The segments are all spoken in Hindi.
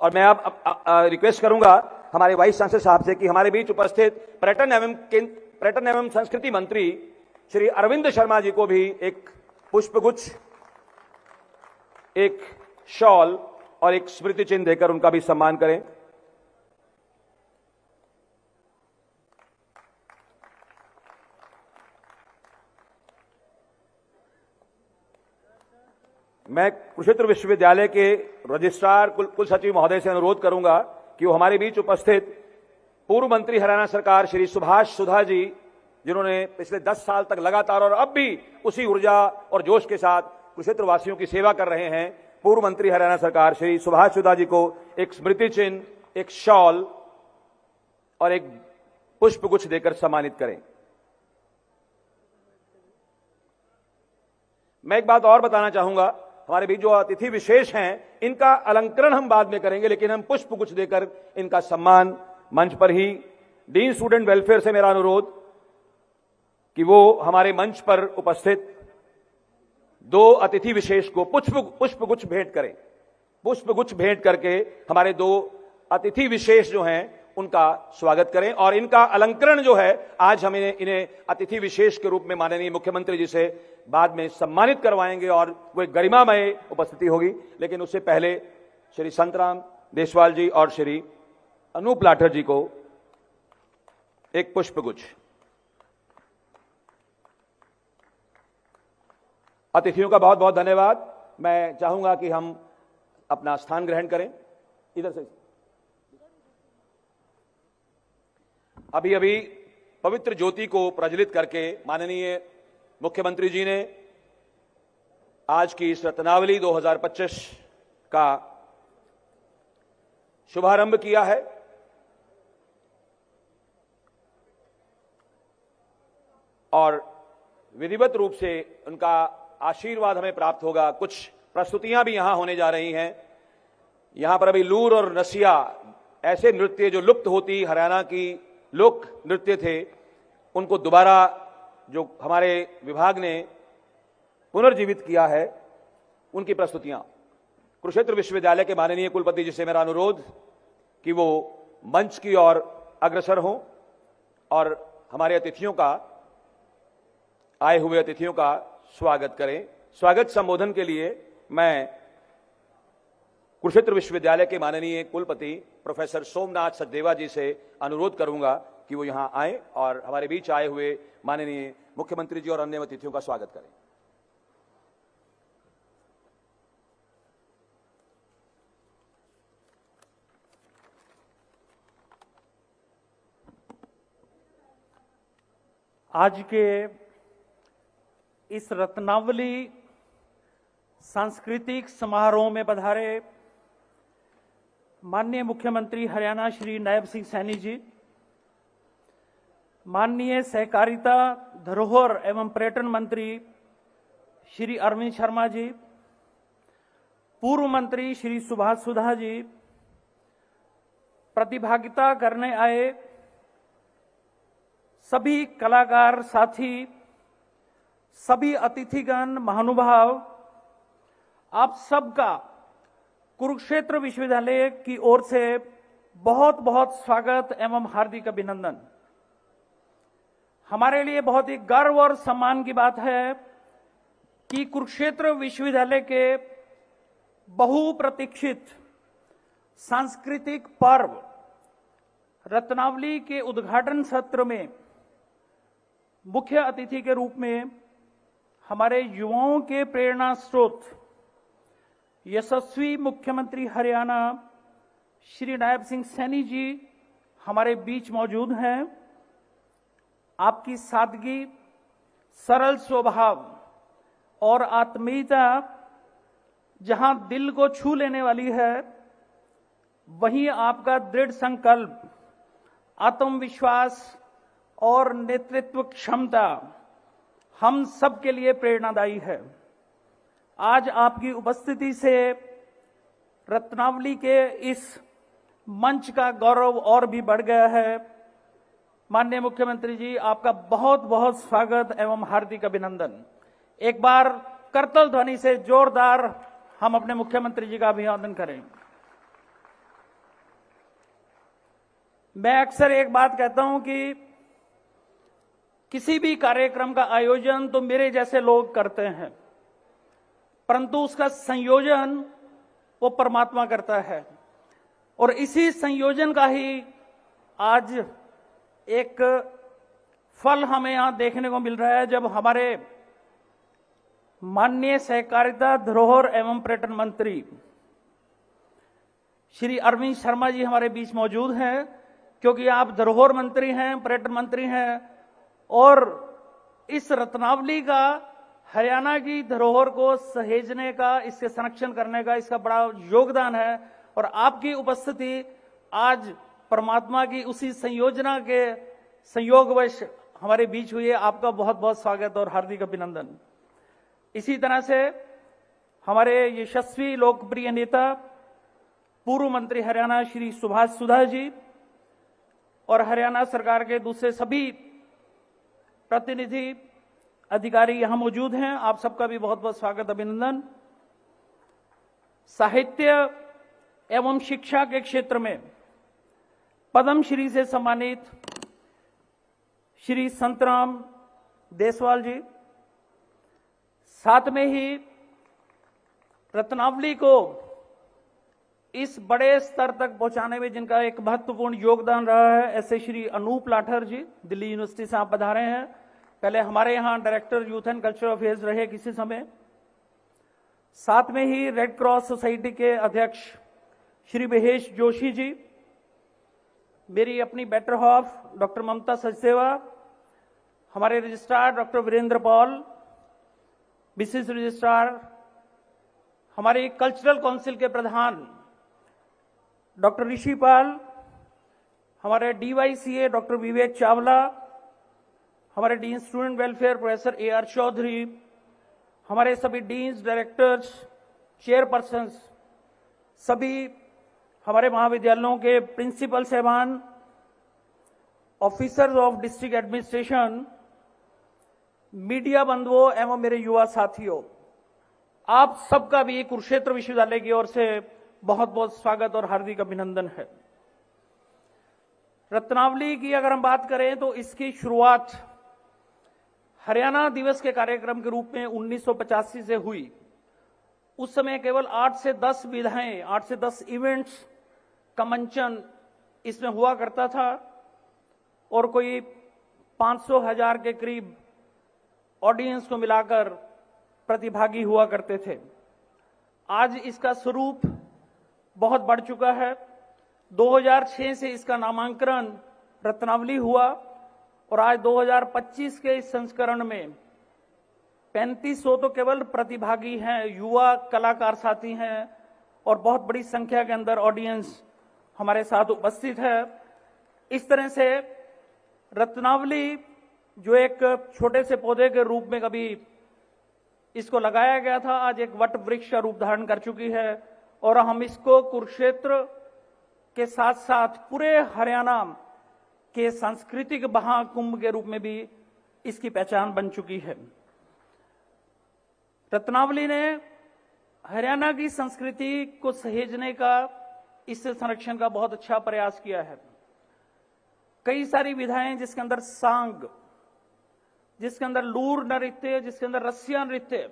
और मैं अब रिक्वेस्ट करूंगा हमारे वाइस चांसलर साहब से कि हमारे बीच उपस्थित पर्यटन एवं संस्कृति मंत्री श्री अरविंद शर्मा जी को भी एक पुष्पगुच्छ, एक शॉल और एक स्मृति चिन्ह देकर उनका भी सम्मान करें। मैं कुरुक्षेत्र विश्वविद्यालय के रजिस्ट्रार कुल सचिव महोदय से अनुरोध करूंगा कि वो हमारे बीच उपस्थित पूर्व मंत्री हरियाणा सरकार श्री सुभाष सुधा जी, जिन्होंने पिछले 10 साल तक लगातार और अब भी उसी ऊर्जा और जोश के साथ कुरुक्षेत्र वासियों की सेवा कर रहे हैं, पूर्व मंत्री हरियाणा सरकार श्री सुभाष सुधा जी को एक स्मृति चिन्ह, एक शॉल और एक पुष्पगुच्छ देकर सम्मानित करें। मैं एक बात और बताना चाहूंगा, हमारे बीच जो अतिथि विशेष हैं इनका अलंकरण हम बाद में करेंगे, लेकिन हम पुष्पगुच्छ देकर इनका सम्मान मंच पर ही। डीन स्टूडेंट वेलफेयर से मेरा अनुरोध कि वो हमारे मंच पर उपस्थित 2 अतिथि विशेष को पुष्पगुच्छ भेंट करें। पुष्पगुच्छ भेंट करके हमारे 2 अतिथि विशेष जो हैं उनका स्वागत करें और इनका अलंकरण जो है आज हम इन्हें अतिथि विशेष के रूप में माननीय मुख्यमंत्री जी से बाद में सम्मानित करवाएंगे और वो एक गरिमामय उपस्थिति होगी। लेकिन उससे पहले श्री संतराम देशवाल जी और श्री अनूप लाठर जी को एक पुष्पगुच्छ। अतिथियों का बहुत बहुत धन्यवाद। मैं चाहूंगा कि हम अपना स्थान ग्रहण करें। इधर से अभी पवित्र ज्योति को प्रज्वलित करके माननीय मुख्यमंत्री जी ने आज की इस रत्नावली 2025 का शुभारंभ किया है। और विधिवत रूप से उनका आशीर्वाद हमें प्राप्त होगा। कुछ प्रस्तुतियां भी यहां होने जा रही हैं। यहां पर अभी लूर और नसिया ऐसे नृत्य जो लुप्त होती हरियाणा की लोक नृत्य थे, उनको दोबारा जो हमारे विभाग ने पुनर्जीवित किया है, उनकी प्रस्तुतियां। कुरुक्षेत्र विश्वविद्यालय के माननीय कुलपति जी से मेरा अनुरोध कि वो मंच की ओर अग्रसर हों और हमारे अतिथियों का, आए हुए अतिथियों का स्वागत करें। स्वागत संबोधन के लिए मैं कुरुक्षेत्र विश्वविद्यालय के माननीय कुलपति प्रोफेसर सोमनाथ सचदेवा जी से अनुरोध करूंगा कि वो यहां आए और हमारे बीच आए हुए माननीय मुख्यमंत्री जी और अन्य अतिथियों का स्वागत करें। आज के इस रत्नावली सांस्कृतिक समारोह में पधारे माननीय मुख्यमंत्री हरियाणा श्री नायब सिंह सैनी जी, माननीय सहकारिता, धरोहर एवं पर्यटन मंत्री श्री अरविंद शर्मा जी, पूर्व मंत्री श्री सुभाष सुधा जी, प्रतिभागिता करने आए सभी कलाकार साथी, सभी अतिथिगण, महानुभाव, आप सबका कुरुक्षेत्र विश्वविद्यालय की ओर से बहुत बहुत स्वागत एवं हार्दिक अभिनंदन। हमारे लिए बहुत ही गर्व और सम्मान की बात है कि कुरुक्षेत्र विश्वविद्यालय के बहुप्रतीक्षित सांस्कृतिक पर्व रत्नावली के उद्घाटन सत्र में मुख्य अतिथि के रूप में हमारे युवाओं के प्रेरणा स्रोत यशस्वी मुख्यमंत्री हरियाणा श्री नायब सिंह सैनी जी हमारे बीच मौजूद हैं। आपकी सादगी, सरल स्वभाव और आत्मीयता जहां दिल को छू लेने वाली है, वहीं आपका दृढ़ संकल्प, आत्मविश्वास और नेतृत्व क्षमता हम सब के लिए प्रेरणादायी है। आज आपकी उपस्थिति से रत्नावली के इस मंच का गौरव और भी बढ़ गया है। माननीय मुख्यमंत्री जी, आपका बहुत बहुत स्वागत एवं हार्दिक अभिनंदन। एक बार करतल ध्वनि से जोरदार हम अपने मुख्यमंत्री जी का अभिनंदन करें। मैं अक्सर एक बात कहता हूं कि किसी भी कार्यक्रम का आयोजन तो मेरे जैसे लोग करते हैं, परंतु उसका संयोजन वो परमात्मा करता है। और इसी संयोजन का ही आज एक फल हमें यहां देखने को मिल रहा है, जब हमारे माननीय सहकारिता, धरोहर एवं पर्यटन मंत्री श्री अरविंद शर्मा जी हमारे बीच मौजूद हैं, क्योंकि आप धरोहर मंत्री हैं, पर्यटन मंत्री हैं, और इस रत्नावली का, हरियाणा की धरोहर को सहेजने का, इसके संरक्षण करने का इसका बड़ा योगदान है। और आपकी उपस्थिति आज परमात्मा की उसी संयोजना के संयोगवश हमारे बीच हुई है। आपका बहुत बहुत स्वागत और हार्दिक अभिनंदन। इसी तरह से हमारे यशस्वी लोकप्रिय नेता, पूर्व मंत्री हरियाणा श्री सुभाष सुधा जी और हरियाणा सरकार के दूसरे सभी प्रतिनिधि अधिकारी यहां मौजूद हैं, आप सबका भी बहुत बहुत स्वागत, अभिनंदन। साहित्य एवं शिक्षा के क्षेत्र में पद्मश्री से सम्मानित श्री संतराम देसवाल जी, साथ में ही रत्नावली को इस बड़े स्तर तक पहुंचाने में जिनका एक महत्वपूर्ण योगदान रहा है, ऐसे श्री अनूप लाठर जी, दिल्ली यूनिवर्सिटी से आप पधारे हैं, पहले हमारे यहां director youth and culture affairs रहे किसी समय। साथ में ही रेड क्रॉस सोसाइटी के अध्यक्ष श्री महेश जोशी जी, मेरी अपनी बेटर हाफ डॉक्टर ममता सचदेवा, हमारे रजिस्ट्रार डॉक्टर वीरेंद्र पॉल, विशिष्ट रजिस्ट्रार, हमारी कल्चरल काउंसिल के प्रधान डॉक्टर ऋषि पाल, हमारे डीवाईसीए डॉक्टर विवेक चावला, हमारे dean student welfare professor AR Chaudhary, हमारे सभी डीन्स, डायरेक्टर्स, चेयरपर्सन्स, सभी हमारे महाविद्यालयों के प्रिंसिपल साहबान, officers of district administration, media बंधुओं एवं मेरे युवा साथियों, आप सबका भी कुरुक्षेत्र विश्वविद्यालय की ओर से बहुत बहुत स्वागत और हार्दिक अभिनंदन है। रत्नावली की अगर हम बात करें तो इसकी शुरुआत हरियाणा दिवस के कार्यक्रम के रूप में 1985 से हुई। उस समय केवल 8 से 10 विधाएं, 8 से 10 इवेंट्स का मंचन इसमें हुआ करता था और कोई 500,000 के करीब ऑडियंस को मिलाकर प्रतिभागी हुआ करते थे। आज इसका स्वरूप बहुत बढ़ चुका है। 2006 से इसका नामांकन रत्नावली हुआ और आज 2025 के इस संस्करण में 3500 तो केवल प्रतिभागी हैं, युवा कलाकार साथी हैं और बहुत बड़ी संख्या के अंदर ऑडियंस हमारे साथ उपस्थित है। इस तरह से रत्नावली जो एक छोटे से पौधे के रूप में कभी इसको लगाया गया था, आज एक वट वृक्ष का रूप धारण कर चुकी है और हम इसको कुरुक्षेत्र के साथ साथ पूरे हरियाणा के सांस्कृतिक महाकुंभ के रूप में भी इसकी पहचान बन चुकी है। रत्नावली ने हरियाणा की संस्कृति को सहेजने का, इससे संरक्षण का बहुत अच्छा प्रयास किया है। कई सारी विधाएं जिसके अंदर सांग, जिसके अंदर लूर नृत्य, जिसके अंदर रसिया नृत्य,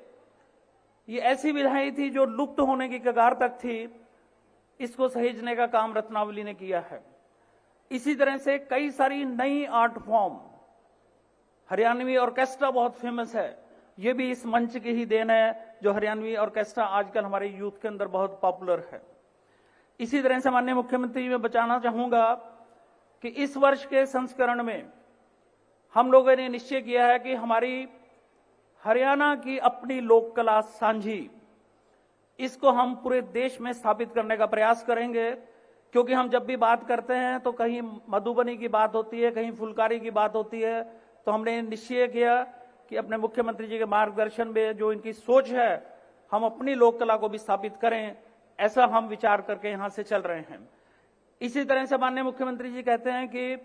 ये ऐसी विधाएं थी जो लुप्त होने की कगार तक थी। इसको सहेजने का काम रत्नावली ने किया है। इसी तरह से कई सारी नई आर्ट फॉर्म, हरियाणवी ऑर्केस्ट्रा बहुत फेमस है, ये भी इस मंच की ही देन है जो हरियाणवी ऑर्केस्ट्रा आजकल हमारे यूथ के अंदर बहुत पॉपुलर है। इसी तरह से माननीय मुख्यमंत्री जी, मैं बताना चाहूंगा कि इस वर्ष के संस्करण में हम लोगों ने निश्चय किया है कि हमारी हरियाणा की अपनी लोक कला सांझी, इसको हम पूरे देश में स्थापित करने का प्रयास करेंगे। क्योंकि हम जब भी बात करते हैं तो कहीं मधुबनी की बात होती है, कहीं फुलकारी की बात होती है, तो हमने निश्चय किया कि अपने मुख्यमंत्री जी के मार्गदर्शन में जो इनकी सोच है, हम अपनी लोक कला को भी स्थापित करें, ऐसा हम विचार करके यहां से चल रहे हैं। इसी तरह से माननीय मुख्यमंत्री जी कहते हैं कि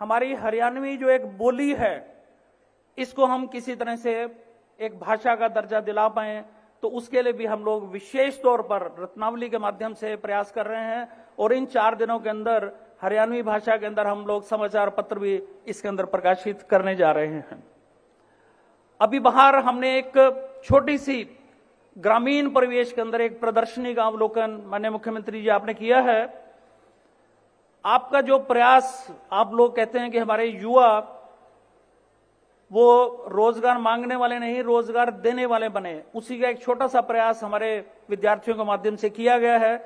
हमारी हरियाणवी जो एक बोली है, इसको हम किसी तरह से एक भाषा का दर्जा दिला पाएं, तो उसके लिए भी हम लोग विशेष तौर पर रत्नावली के माध्यम से प्रयास कर रहे हैं। और इन 4 दिनों के अंदर हरियाणवी भाषा के अंदर हम लोग समाचार पत्र भी इसके अंदर प्रकाशित करने जा रहे हैं। अभी बाहर हमने एक छोटी सी ग्रामीण परिवेश के अंदर एक प्रदर्शनी का अवलोकन माननीय मुख्यमंत्री जी आपने किया है। आपका जो प्रयास, आप लोग कहते हैं कि हमारे युवा वो रोजगार मांगने वाले नहीं, रोजगार देने वाले बने, उसी का एक छोटा सा प्रयास हमारे विद्यार्थियों के माध्यम से किया गया है,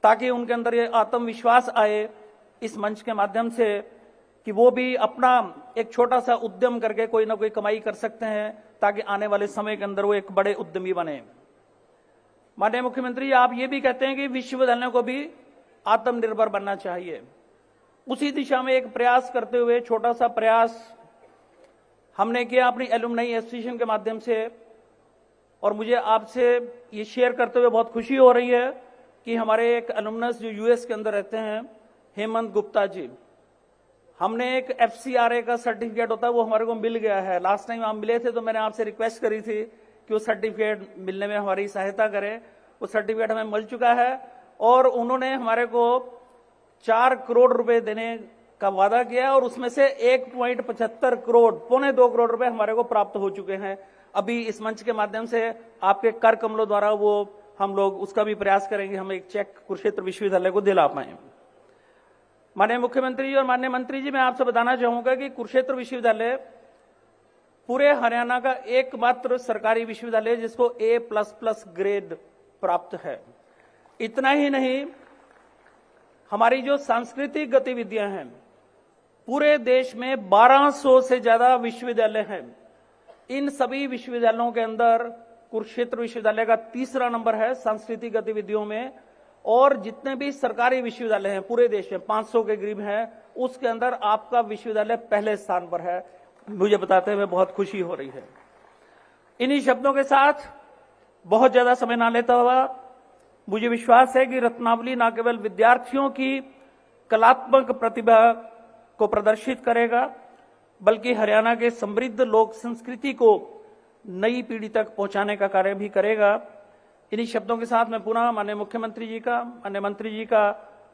ताकि उनके अंदर ये आत्मविश्वास आए इस मंच के माध्यम से कि वो भी अपना एक छोटा सा उद्यम करके कोई ना कोई कमाई कर सकते हैं, ताकि आने वाले समय के अंदर वो एक बड़े उद्यमी बने। माननीय मुख्यमंत्री, आप ये भी कहते हैं कि विश्वविद्यालयों को भी आत्मनिर्भर बनना चाहिए। उसी दिशा में एक प्रयास करते हुए छोटा सा प्रयास हमने किया अपनी एलुमनाई एसोसिएशन के माध्यम से, और मुझे आपसे ये शेयर करते हुए बहुत खुशी हो रही है कि हमारे एक एलुमनस जो यूएस के अंदर रहते हैं, हेमंत गुप्ता जी, हमने एक FCRA का सर्टिफिकेट होता है वो हमारे को मिल गया है। लास्ट टाइम हम मिले थे तो मैंने आपसे रिक्वेस्ट करी थी कि वो सर्टिफिकेट मिलने में हमारी सहायता करें। वो सर्टिफिकेट हमें मिल चुका है और उन्होंने हमारे को 4 करोड़ रुपए देने का वादा किया और उसमें से 1.75 करोड़, पौने 2 करोड़ रुपए हमारे को प्राप्त हो चुके हैं। अभी इस मंच के माध्यम से आपके कर कमलों द्वारा वो हम लोग उसका भी प्रयास करेंगे, हम एक चेक कुरुक्षेत्र विश्वविद्यालय को दिला पाए। माननीय मुख्यमंत्री जी और माननीय मंत्री जी, मैं आपसे बताना चाहूंगा कि कुरुक्षेत्र विश्वविद्यालय पूरे हरियाणा का एकमात्र सरकारी विश्वविद्यालय जिसको A++ ग्रेड प्राप्त है। इतना ही नहीं, हमारी जो सांस्कृतिक गतिविधियां हैं, पूरे देश में 1200 से ज्यादा विश्वविद्यालय हैं। इन सभी विश्वविद्यालयों के अंदर कुरुक्षेत्र विश्वविद्यालय का तीसरा नंबर है सांस्कृतिक गतिविधियों में, और जितने भी सरकारी विश्वविद्यालय हैं पूरे देश में 500 के करीब हैं, उसके अंदर आपका विश्वविद्यालय पहले स्थान पर है। मुझे बताते हुए बहुत खुशी हो रही है। इन्हीं शब्दों के साथ बहुत ज्यादा समय ना लेता हुआ, मुझे विश्वास है कि रत्नावली न केवल विद्यार्थियों की कलात्मक प्रतिभा को प्रदर्शित करेगा, बल्कि हरियाणा के समृद्ध लोक संस्कृति को नई पीढ़ी तक पहुंचाने का कार्य भी करेगा। इन्हीं शब्दों के साथ मैं पुनः माननीय मुख्यमंत्री जी का, माननीय मंत्री जी का,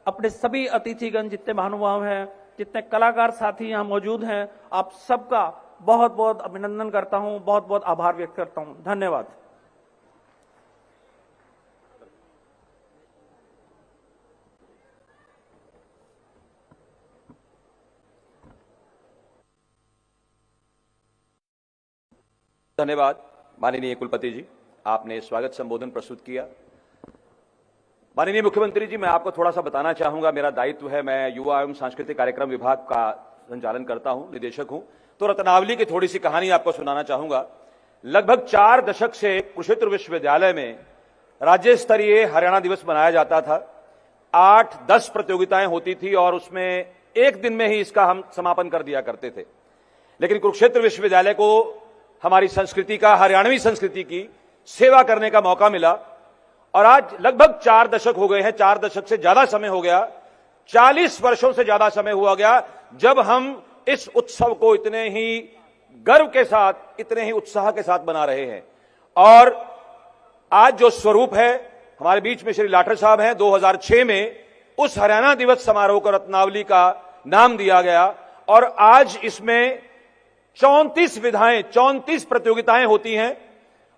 अपने सभी अतिथिगण, जितने महानुभाव हैं, जितने कलाकार साथी यहां मौजूद हैं, आप सबका बहुत बहुत अभिनंदन करता हूं, बहुत बहुत आभार व्यक्त करता हूं। धन्यवाद। धन्यवाद माननीय कुलपति जी, आपने स्वागत संबोधन प्रस्तुत किया। माननीय मुख्यमंत्री जी, मैं आपको थोड़ा सा बताना चाहूंगा, मेरा दायित्व है, मैं युवा एवं सांस्कृतिक कार्यक्रम विभाग का संचालन करता हूं, निदेशक हूं। तो रत्नावली की थोड़ी सी कहानी आपको सुनाना चाहूंगा। लगभग 4 दशक से कुरुक्षेत्र विश्वविद्यालय में राज्य स्तरीय हरियाणा दिवस मनाया जाता था। 8-10 प्रतियोगिताएं होती थी और उसमें एक दिन में ही इसका हम समापन कर दिया करते थे। लेकिन कुरुक्षेत्र विश्वविद्यालय को हमारी संस्कृति का, हरियाणवी संस्कृति की सेवा करने का मौका मिला और आज लगभग 4 दशक हो गए हैं, 4 दशक से ज्यादा समय हो गया, 40 वर्षों से ज्यादा समय हुआ गया जब हम इस उत्सव को इतने ही गर्व के साथ, इतने ही उत्साह के साथ बना रहे हैं। और आज जो स्वरूप है, हमारे बीच में श्री लाठर साहब हैं, 2006 में उस हरियाणा दिवस समारोह को रत्नावली का नाम दिया गया और आज इसमें 34 विधाएं, 34 प्रतियोगिताएं होती हैं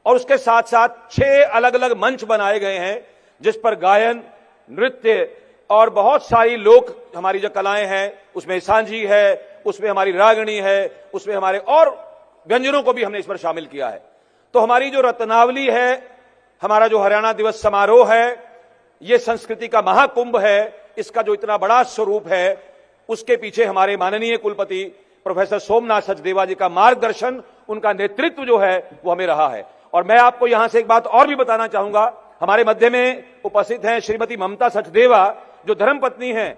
और उसके साथ साथ 6 अलग अलग मंच बनाए गए हैं जिस पर गायन, नृत्य और बहुत सारी लोक हमारी जो कलाएं हैं, उसमें सांझी है, उसमें हमारी रागणी है, उसमें हमारे और व्यंजनों को भी हमने इस पर शामिल किया है। तो हमारी जो रत्नावली है, हमारा जो हरियाणा दिवस समारोह है, ये संस्कृति का महाकुंभ है। इसका जो इतना बड़ा स्वरूप है, उसके पीछे हमारे माननीय कुलपति प्रोफेसर सोमनाथ सचदेवा जी का मार्गदर्शन, उनका नेतृत्व जो है वो हमें रहा है। और मैं आपको यहां से एक बात और भी बताना चाहूंगा, हमारे मध्य में उपस्थित हैं श्रीमती ममता सचदेवा, जो धर्मपत्नी हैं।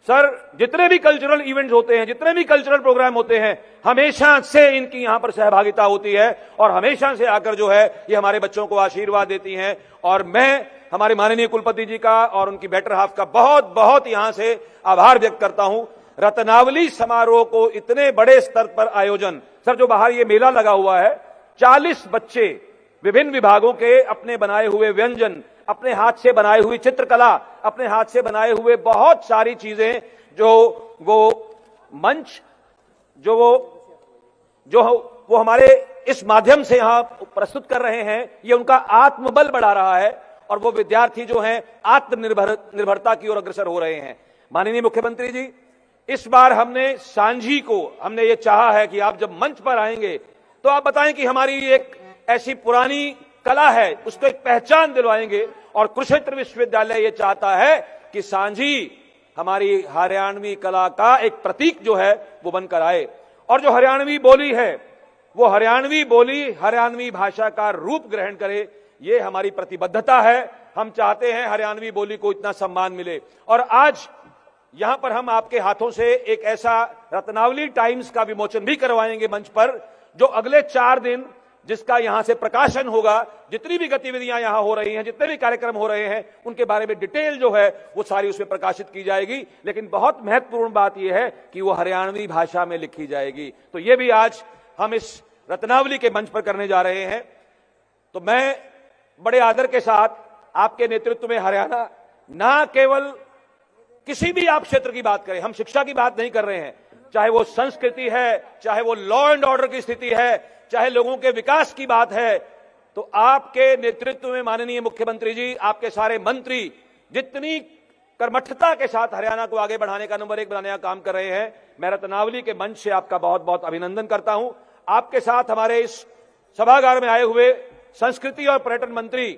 सर, जितने भी कल्चरल इवेंट्स होते हैं, जितने भी कल्चरल प्रोग्राम होते हैं, हमेशा से इनकी यहां पर सहभागिता होती है और हमेशा से आकर जो है ये हमारे बच्चों को आशीर्वाद देती हैं। और मैं हमारे माननीय कुलपति जी का और उनकी बेटर हाफ का बहुत बहुत यहां से आभार व्यक्त करता हूं। रत्नावली समारोह को इतने बड़े स्तर पर आयोजन, सर जो बाहर ये मेला लगा हुआ है, 40 बच्चे विभिन्न विभागों के अपने बनाए हुए व्यंजन, अपने हाथ से बनाई हुई चित्रकला, अपने हाथ से बनाए हुए बहुत सारी चीजें जो वो मंच जो वो हमारे इस माध्यम से यहां प्रस्तुत कर रहे हैं, ये उनका आत्मबल बढ़ा रहा है और वो विद्यार्थी जो हैं निर्भरता की ओर अग्रसर हो रहे हैं। माननीय मुख्यमंत्री जी, इस बार हमने सांझी को हमने ये चाहा है कि आप जब मंच पर आएंगे तो आप बताएं कि हमारी एक ऐसी पुरानी कला है, उसको एक पहचान दिलवाएंगे। और कुरुक्षेत्र विश्वविद्यालय ये चाहता है कि सांझी हमारी हरियाणवी कला का एक प्रतीक जो है वो बनकर आए, और जो हरियाणवी बोली है वो हरियाणवी बोली हरियाणवी भाषा का रूप ग्रहण करे, ये हमारी प्रतिबद्धता है। हम चाहते हैं हरियाणवी बोली को इतना सम्मान मिले। और आज यहां पर हम आपके हाथों से एक ऐसा रत्नावली टाइम्स का विमोचन भी करवाएंगे मंच पर, जो अगले 4 दिन जिसका यहां से प्रकाशन होगा, जितनी भी गतिविधियां यहां हो रही हैं, जितने भी कार्यक्रम हो रहे हैं, उनके बारे में डिटेल जो है वो सारी उसमें प्रकाशित की जाएगी। लेकिन बहुत महत्वपूर्ण बात यह है कि वो हरियाणवी भाषा में लिखी जाएगी। तो ये भी आज हम इस रत्नावली के मंच पर करने जा रहे हैं। तो मैं बड़े आदर के साथ आपके नेतृत्व में हरियाणा ना केवल किसी भी आप क्षेत्र की बात करें, हम शिक्षा की बात नहीं कर रहे हैं, चाहे वो संस्कृति है, चाहे वो लॉ एंड ऑर्डर की स्थिति है, चाहे लोगों के विकास की बात है, तो आपके नेतृत्व में माननीय मुख्यमंत्री जी, आपके सारे मंत्री जितनी कर्मठता के साथ हरियाणा को आगे बढ़ाने का नंबर 1 बनाने का काम कर रहे हैं, मैं रत्नावली के मंच से आपका बहुत बहुत अभिनंदन करता हूं। आपके साथ हमारे इस सभागार में आए हुए संस्कृति और पर्यटन मंत्री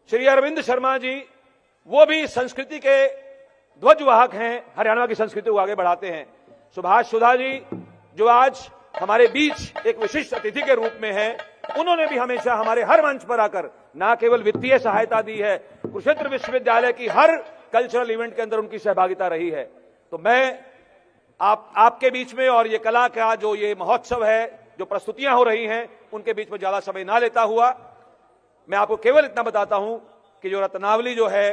श्री अरविंद शर्मा जी, वो भी संस्कृति के ध्वजवाहक हैं, हरियाणा की संस्कृति को आगे बढ़ाते हैं। सुभाष सुधा जी जो आज हमारे बीच एक विशिष्ट अतिथि के रूप में है, उन्होंने भी हमेशा हमारे हर मंच पर आकर न केवल वित्तीय सहायता दी है, कुरुक्षेत्र विश्वविद्यालय की हर कल्चरल इवेंट के अंदर उनकी सहभागिता रही है। तो मैं आपके बीच में और ये कला का जो ये महोत्सव है, जो प्रस्तुतियां हो रही हैं, उनके बीच में ज्यादा समय ना लेता हुआ मैं आपको केवल इतना बताता हूं कि जो रत्नावली जो है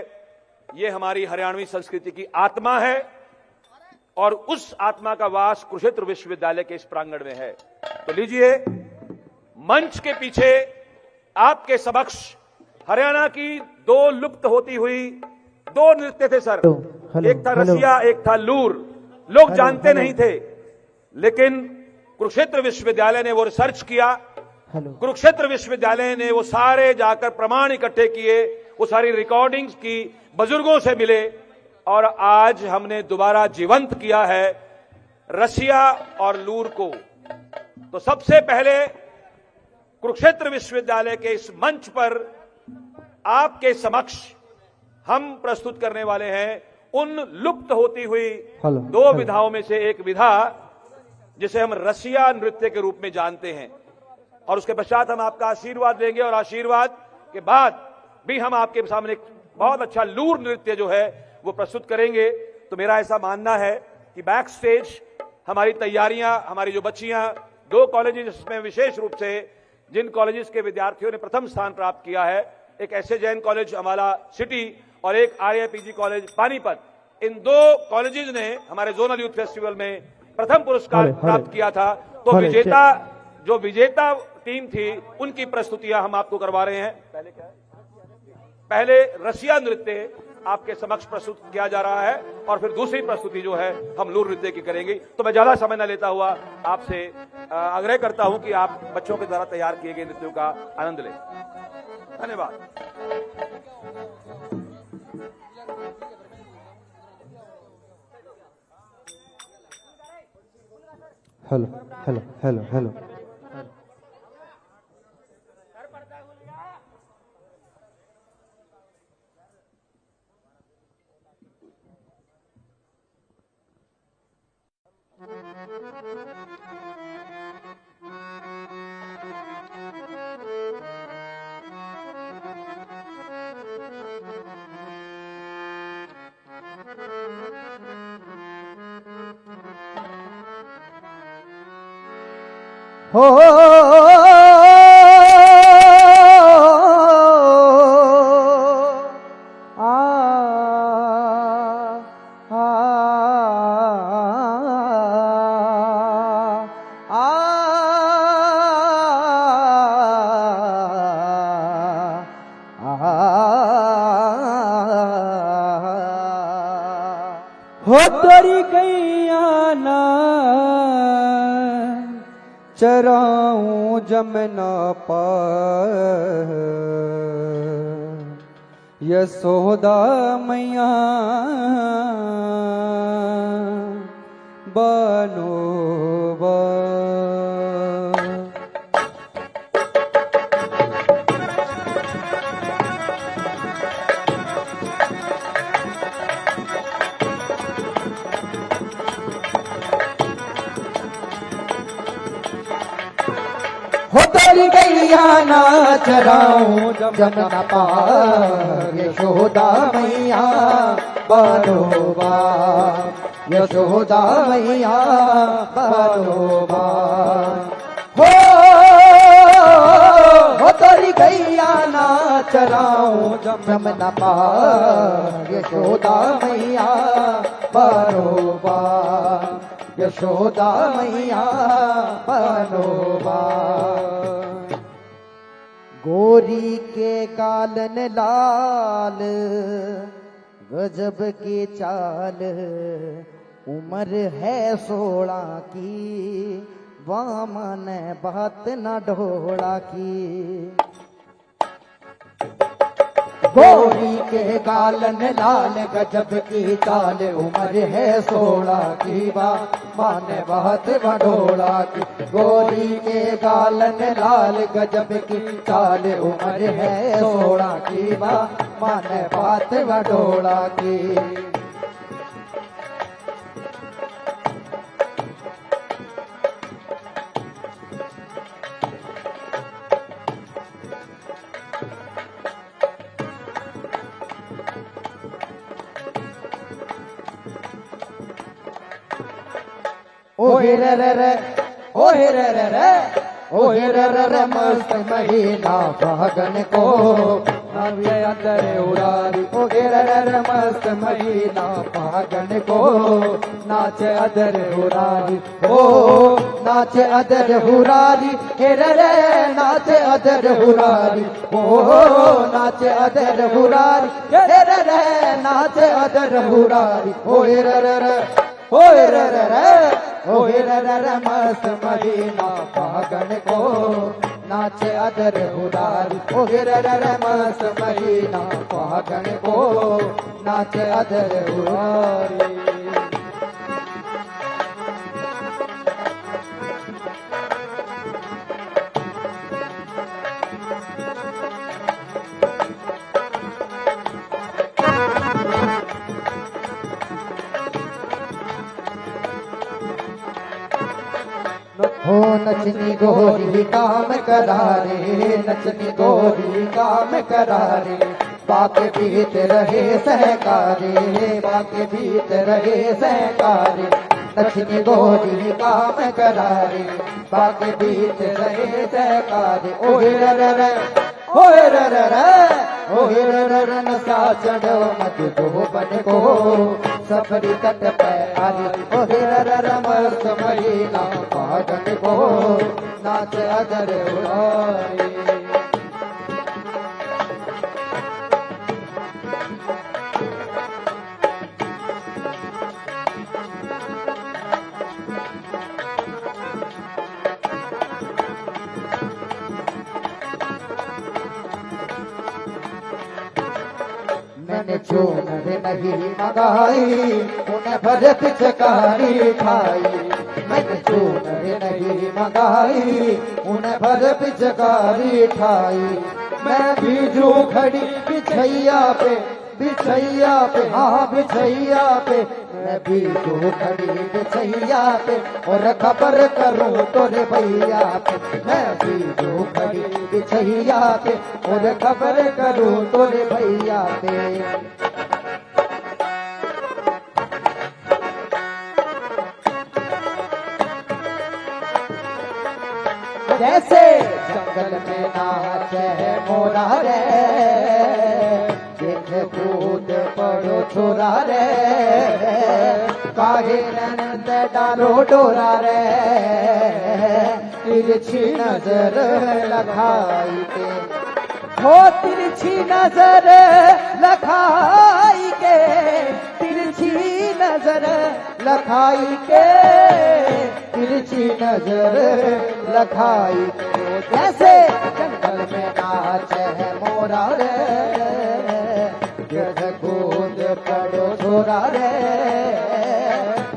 ये हमारी हरियाणवी संस्कृति की आत्मा है और उस आत्मा का वास कुरुक्षेत्र विश्वविद्यालय के इस प्रांगण में है। तो लीजिए, मंच के पीछे आपके समक्ष हरियाणा की 2 लुप्त होती हुई 2 नृत्य थे सर। एक था रसिया, एक था लूर। लोग जानते नहीं थे, लेकिन कुरुक्षेत्र विश्वविद्यालय ने वो रिसर्च किया, कुरुक्षेत्र विश्वविद्यालय ने वो सारे जाकर प्रमाण इकट्ठे किए, वो सारी रिकॉर्डिंग्स की, बुजुर्गों से मिले, और आज हमने दोबारा जीवंत किया है रसिया और लूर को। तो सबसे पहले कुरुक्षेत्र विश्वविद्यालय के इस मंच पर आपके समक्ष हम प्रस्तुत करने वाले हैं उन लुप्त होती हुई 2 विधाओं में से एक विधा जिसे हम रसिया नृत्य के रूप में जानते हैं। और उसके पश्चात हम आपका आशीर्वाद लेंगे, और आशीर्वाद के बाद भी हम आपके सामने एक बहुत अच्छा लूर नृत्य जो है वो प्रस्तुत करेंगे। तो मेरा ऐसा मानना है कि बैक स्टेज हमारी तैयारियां, हमारी जो बच्चियां 2 कॉलेजेस में विशेष रूप से जिन कॉलेजेस के विद्यार्थियों ने प्रथम स्थान प्राप्त किया है, एक ऐसे जैन कॉलेज अम्बाला सिटी और एक आरआईपीजी कॉलेज पानीपत, इन 2 कॉलेजेस ने हमारे जोनल यूथ फेस्टिवल में प्रथम पुरस्कार प्राप्त किया था। तो विजेता टीम थी, उनकी प्रस्तुतियां हम आपको करवा रहे हैं। पहले क्या है? पहले रसिया नृत्य आपके समक्ष प्रस्तुत किया जा रहा है और फिर दूसरी प्रस्तुति जो है हम लूर नृत्य की करेंगे। तो मैं ज्यादा समय न लेता हुआ आपसे आग्रह करता हूं कि आप बच्चों के द्वारा तैयार किए गए नृत्यों का आनंद लें। धन्यवाद। हेलो हेलो हेलो हेलो हो हो तोरी गैया ना चराऊं जमुना पार यशोदा मैया बनोबा। हो तोरी गैया ना चराऊं जमुना पार यशोदा मैया बनोबा यशोदा मैया बनोबा। हो तोरी गैया ना चराऊं जमुना पार यशोदा मैया बनोबा यशोदा मैया बनोबा। गोरी के गालन लाल गजब की चाल उम्र है 16 की वामन बात न ढोड़ा की। गोरी के गालन लाल गजब की चाल उम्र है 16 की वामन बात बढोड़ा की। गोरी के गालन लाल गजब की चाल उम्र है 16 की वामन बात बढोड़ा की। ओ हे रे रे रे ओ हे रे रे रे ओ हे रे रे रे मस्त महीना फागन को नव्य अंदर उड़ारी। ओ हे रे रे रे मस्त महीना फागन को नाचे अदर उड़ारी। ओ नाचे अदर हुरारी हे रे रे नाचे अदर हुरारी। ओ नाचे अदर हुरारी हे रे रे नाचे अदर हुरारी। ओ हे रे रे रे ओ हे रे रे रे ओ हे रे रे रे मस्त महीना फागन को नाचे अदर हुरारी। ओ हे रे रे रे मस्त महीना फागन को नाचे अदर हुरारी। हो नचनी गोरी काम करारे नचनी गोरी काम करारे बाके बीत रहे सहकारे बाके बीत रहे सहकारे। नचनी गोरी काम करारे बाके बीत रहे सहकारे। ओ हे रे रे रे ओ हे रे रे रे ओ हे रे रे रे नशा चढ़ो मत को बन को सफरी तट पे आरी। ओ हे रे रे रे मस्त महीना फागन को नाच अदर उड़ारी। मैंने चूनर नहीं मंगाई उन्हें भर पिचकारी खाई। मैंने चूनर नहीं मंगाई उन्हें भर पिचकारी खाई। मैं बीजू खड़ी बिछैया पे हाँ बिछैया पे मैं बीजू खड़ी बिछैया पे और खबर करूं तोरे भैया पे। मैं बीजू खड़ी बिछैया पे और खबर करूं तोरे भैया पे। जैसे जंगल में नाचे मोरा रे देख कूद पड़ो छोरा रे काहे नंद डालो डोरा रे तिरछी नजर लगाई के। हो तिरछी नजर लगाई के तिरछी नजर लखाई के, तिरछी नजर लखाई के। जैसे जंगल में नाच है मोरा रे, गिर कूद पड़ो छोरा रे,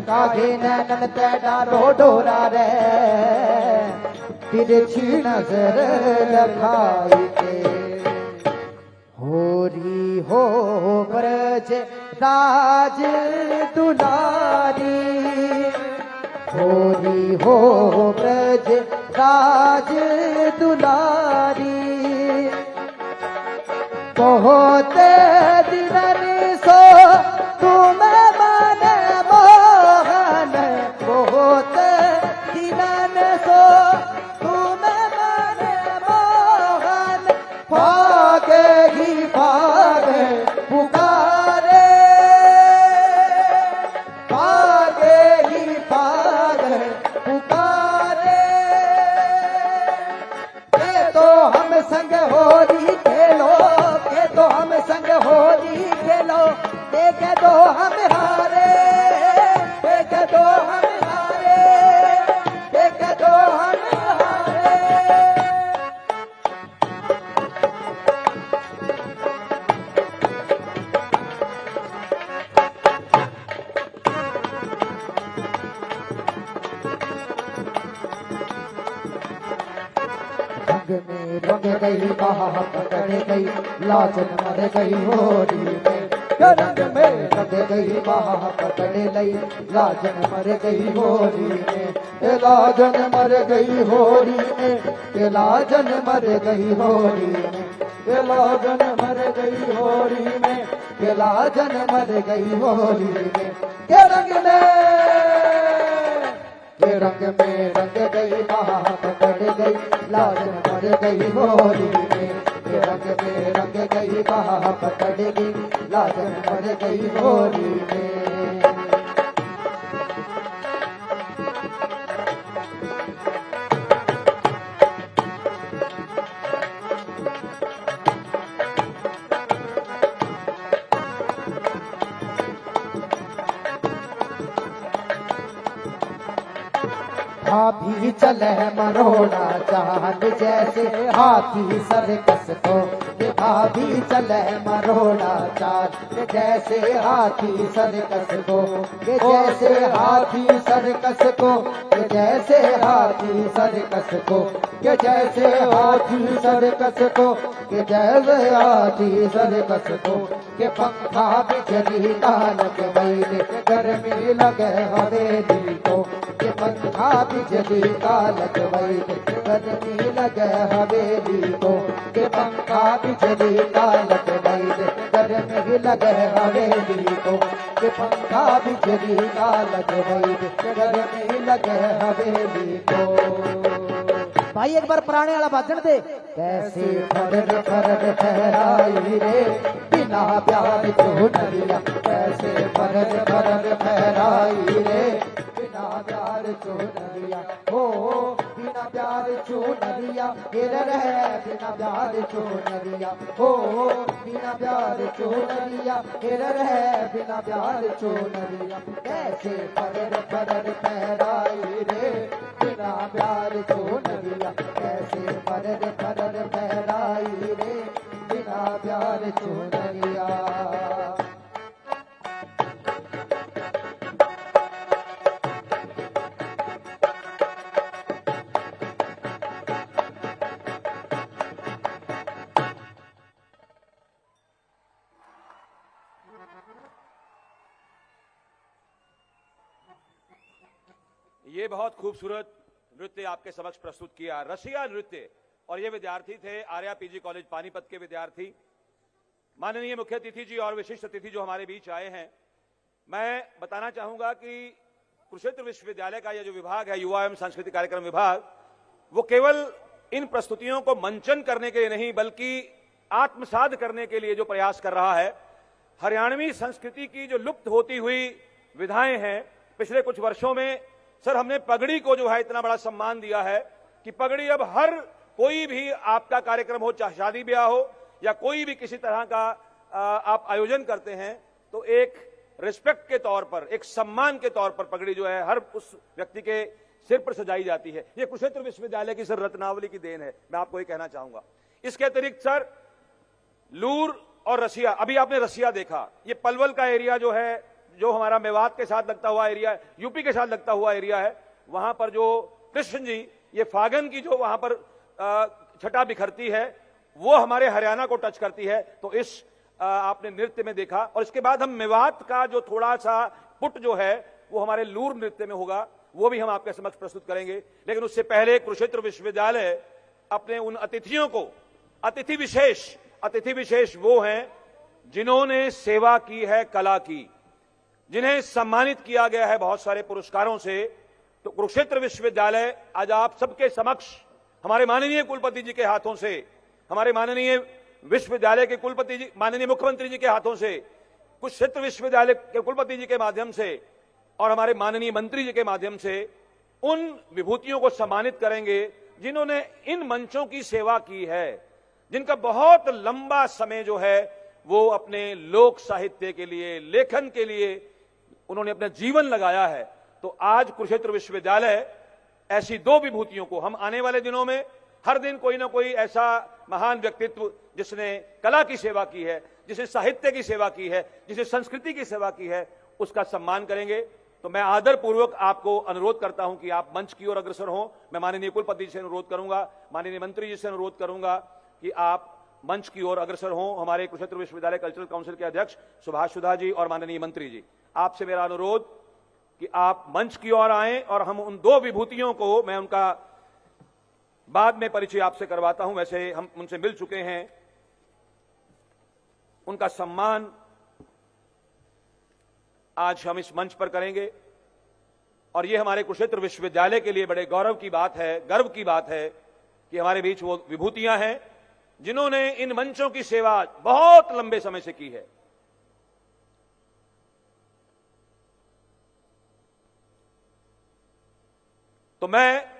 कागे नैनन ते डारो डोरा रे, तिरछी नजर लखाई के। होरी हो ब्रज राज दुलारी, होरी हो ब्रज राज दुलारी, बहुत दिनन सो तुम मन मोहन, बहुत दिनन सो तुम मन मोहन, भागे ही भागे पुकारे, भागे ही भागे पुकारे। के तो हम संग होली खेलो, के तो हम संग होली खेलो, के दो हम हारे, के दो हम हारे, के दो हम हारे। रंग में रंग गई बाह पकड़ गई, लाजन मर गई होली में। रंग में रंग गई बाह पकड़ गई, लाजन मर गई होली में। लाजन मर गई होली में, लाजन मर गई होली में, लाजन मर गई होली में, लाजन मर गई होली में। के रंग में रंग गई बाह पकड़ गई, लाजन मर गई होली में। रंग में रंग गई बाह पकड़ गई, लाजन मर गई होली में। हाथी चले मरोड़ा चांद जैसे, हाथी सर्कस को। भाभी चले मरोड़ा चांद जैसे, हाथी सर्कस को। जैसे हाथी सर्कस को, जैसे हाथी सर्कस को, जैसे हाथी सर्कस को, जैसे हाथी सर्कस को। के पंखा बिजली का लग बैल, गर्मी लगे हवेली को। के पंखा बिजली का लग बैल, गर्मी लगे हवेली को। के पंखा बिजली का लग बैल, गर्मी लगे हवेली को। के पंखा बिजली का लग बैल, गर्मी लगे हवेली को। भाई एक बार पुराने वाला बाजन दे। कैसे फरद फरद फहराई रे, बिना प्यार चोनरिया। कैसे फरद फरद फहराई रे, बिना प्यार चोनरिया। हो बिना प्यार चोनरिया, गिर रहे बिना प्यार चोनरिया। हो बिना प्यार चोनरिया, गिर रहे बिना प्यार चोनरिया। कैसे फरद फरद फहराई रे, बिना प्यार चोनरिया। कैसे फरद फरद फहराई रे, बिना प्यार चोनरिया। ये बहुत खूबसूरत नृत्य आपके समक्ष प्रस्तुत किया, रसिया नृत्य। और ये विद्यार्थी थे आर्या पीजी कॉलेज पानीपत के विद्यार्थी। माननीय मुख्य अतिथि जी और विशिष्ट अतिथि जो हमारे बीच आए हैं, मैं बताना चाहूंगा कि कुरुक्षेत्र विश्वविद्यालय का यह जो विभाग है, युवा एवं सांस्कृतिक कार्यक्रम विभाग, वो केवल इन प्रस्तुतियों को मंचन करने के लिए नहीं बल्कि आत्मसात करने के लिए जो प्रयास कर रहा है। हरियाणवी संस्कृति की जो लुप्त होती हुई विधाएं हैं, पिछले कुछ वर्षों में सर हमने पगड़ी को जो है इतना बड़ा सम्मान दिया है कि पगड़ी अब हर कोई भी आपका कार्यक्रम हो, चाहे शादी ब्याह हो या कोई भी किसी तरह का आप आयोजन करते हैं, तो एक रिस्पेक्ट के तौर पर, एक सम्मान के तौर पर पगड़ी जो है हर उस व्यक्ति के सिर पर सजाई जाती है। ये कुरुक्षेत्र विश्वविद्यालय की सर रत्नावली की देन है, मैं आपको ये कहना चाहूंगा। इसके अतिरिक्त सर लूर और रसिया, अभी आपने रसिया देखा, ये पलवल का एरिया जो है, जो हमारा मेवात के साथ लगता हुआ एरिया है, यूपी के साथ लगता हुआ एरिया है, वहां पर जो कृष्ण जी ये फागन की जो वहां पर छटा बिखरती है वो हमारे हरियाणा को टच करती है। तो इस आपने नृत्य में देखा। और इसके बाद हम मेवात का जो थोड़ा सा पुट जो है वो हमारे लूर नृत्य में होगा, वो भी हम आपके समक्ष प्रस्तुत करेंगे। लेकिन उससे पहले कुरुक्षेत्र विश्वविद्यालय अपने उन अतिथियों को, अतिथि विशेष वो हैं जिन्होंने सेवा की है कला की, जिन्हें सम्मानित किया गया है बहुत सारे पुरस्कारों से। तो कुरुक्षेत्र विश्वविद्यालय आज आप सबके समक्ष हमारे माननीय कुलपति जी के हाथों से, हमारे माननीय विश्वविद्यालय के कुलपति जी, माननीय मुख्यमंत्री जी के हाथों से, कुरुक्षेत्र विश्वविद्यालय के कुलपति जी के माध्यम से और हमारे माननीय मंत्री जी के माध्यम से उन विभूतियों को सम्मानित करेंगे जिन्होंने इन मंचों की सेवा की है, जिनका बहुत लंबा समय जो है वो अपने लोक साहित्य के लिए, लेखन के लिए उन्होंने अपना जीवन लगाया है। तो आज कुरुक्षेत्र विश्वविद्यालय ऐसी दो विभूतियों को, हम आने वाले दिनों में हर दिन कोई ना कोई ऐसा महान व्यक्तित्व जिसने कला की सेवा की है, जिसने साहित्य की सेवा की है, जिसने संस्कृति की सेवा की है, उसका सम्मान करेंगे। तो मैं आदरपूर्वक आपको अनुरोध करता हूं कि आप मंच की ओर अग्रसर हों। मैं माननीय कुलपति जी से अनुरोध करूंगा, माननीय मंत्री जी से अनुरोध करूंगा कि आप मंच की ओर अग्रसर हों। हमारे कुरुक्षेत्र विश्वविद्यालय कल्चरल काउंसिल के अध्यक्ष सुभाष सुधा जी और माननीय मंत्री जी, आपसे मेरा अनुरोध कि आप मंच की ओर आएं और हम उन दो विभूतियों को, मैं उनका बाद में परिचय आपसे करवाता हूं, वैसे हम उनसे मिल चुके हैं, उनका सम्मान आज हम इस मंच पर करेंगे। और ये हमारे कुरुक्षेत्र विश्वविद्यालय के लिए बड़े गौरव की बात है, गर्व की बात है कि हमारे बीच वो विभूतियां हैं जिन्होंने इन मंचों की सेवा बहुत लंबे समय से की है। तो मैं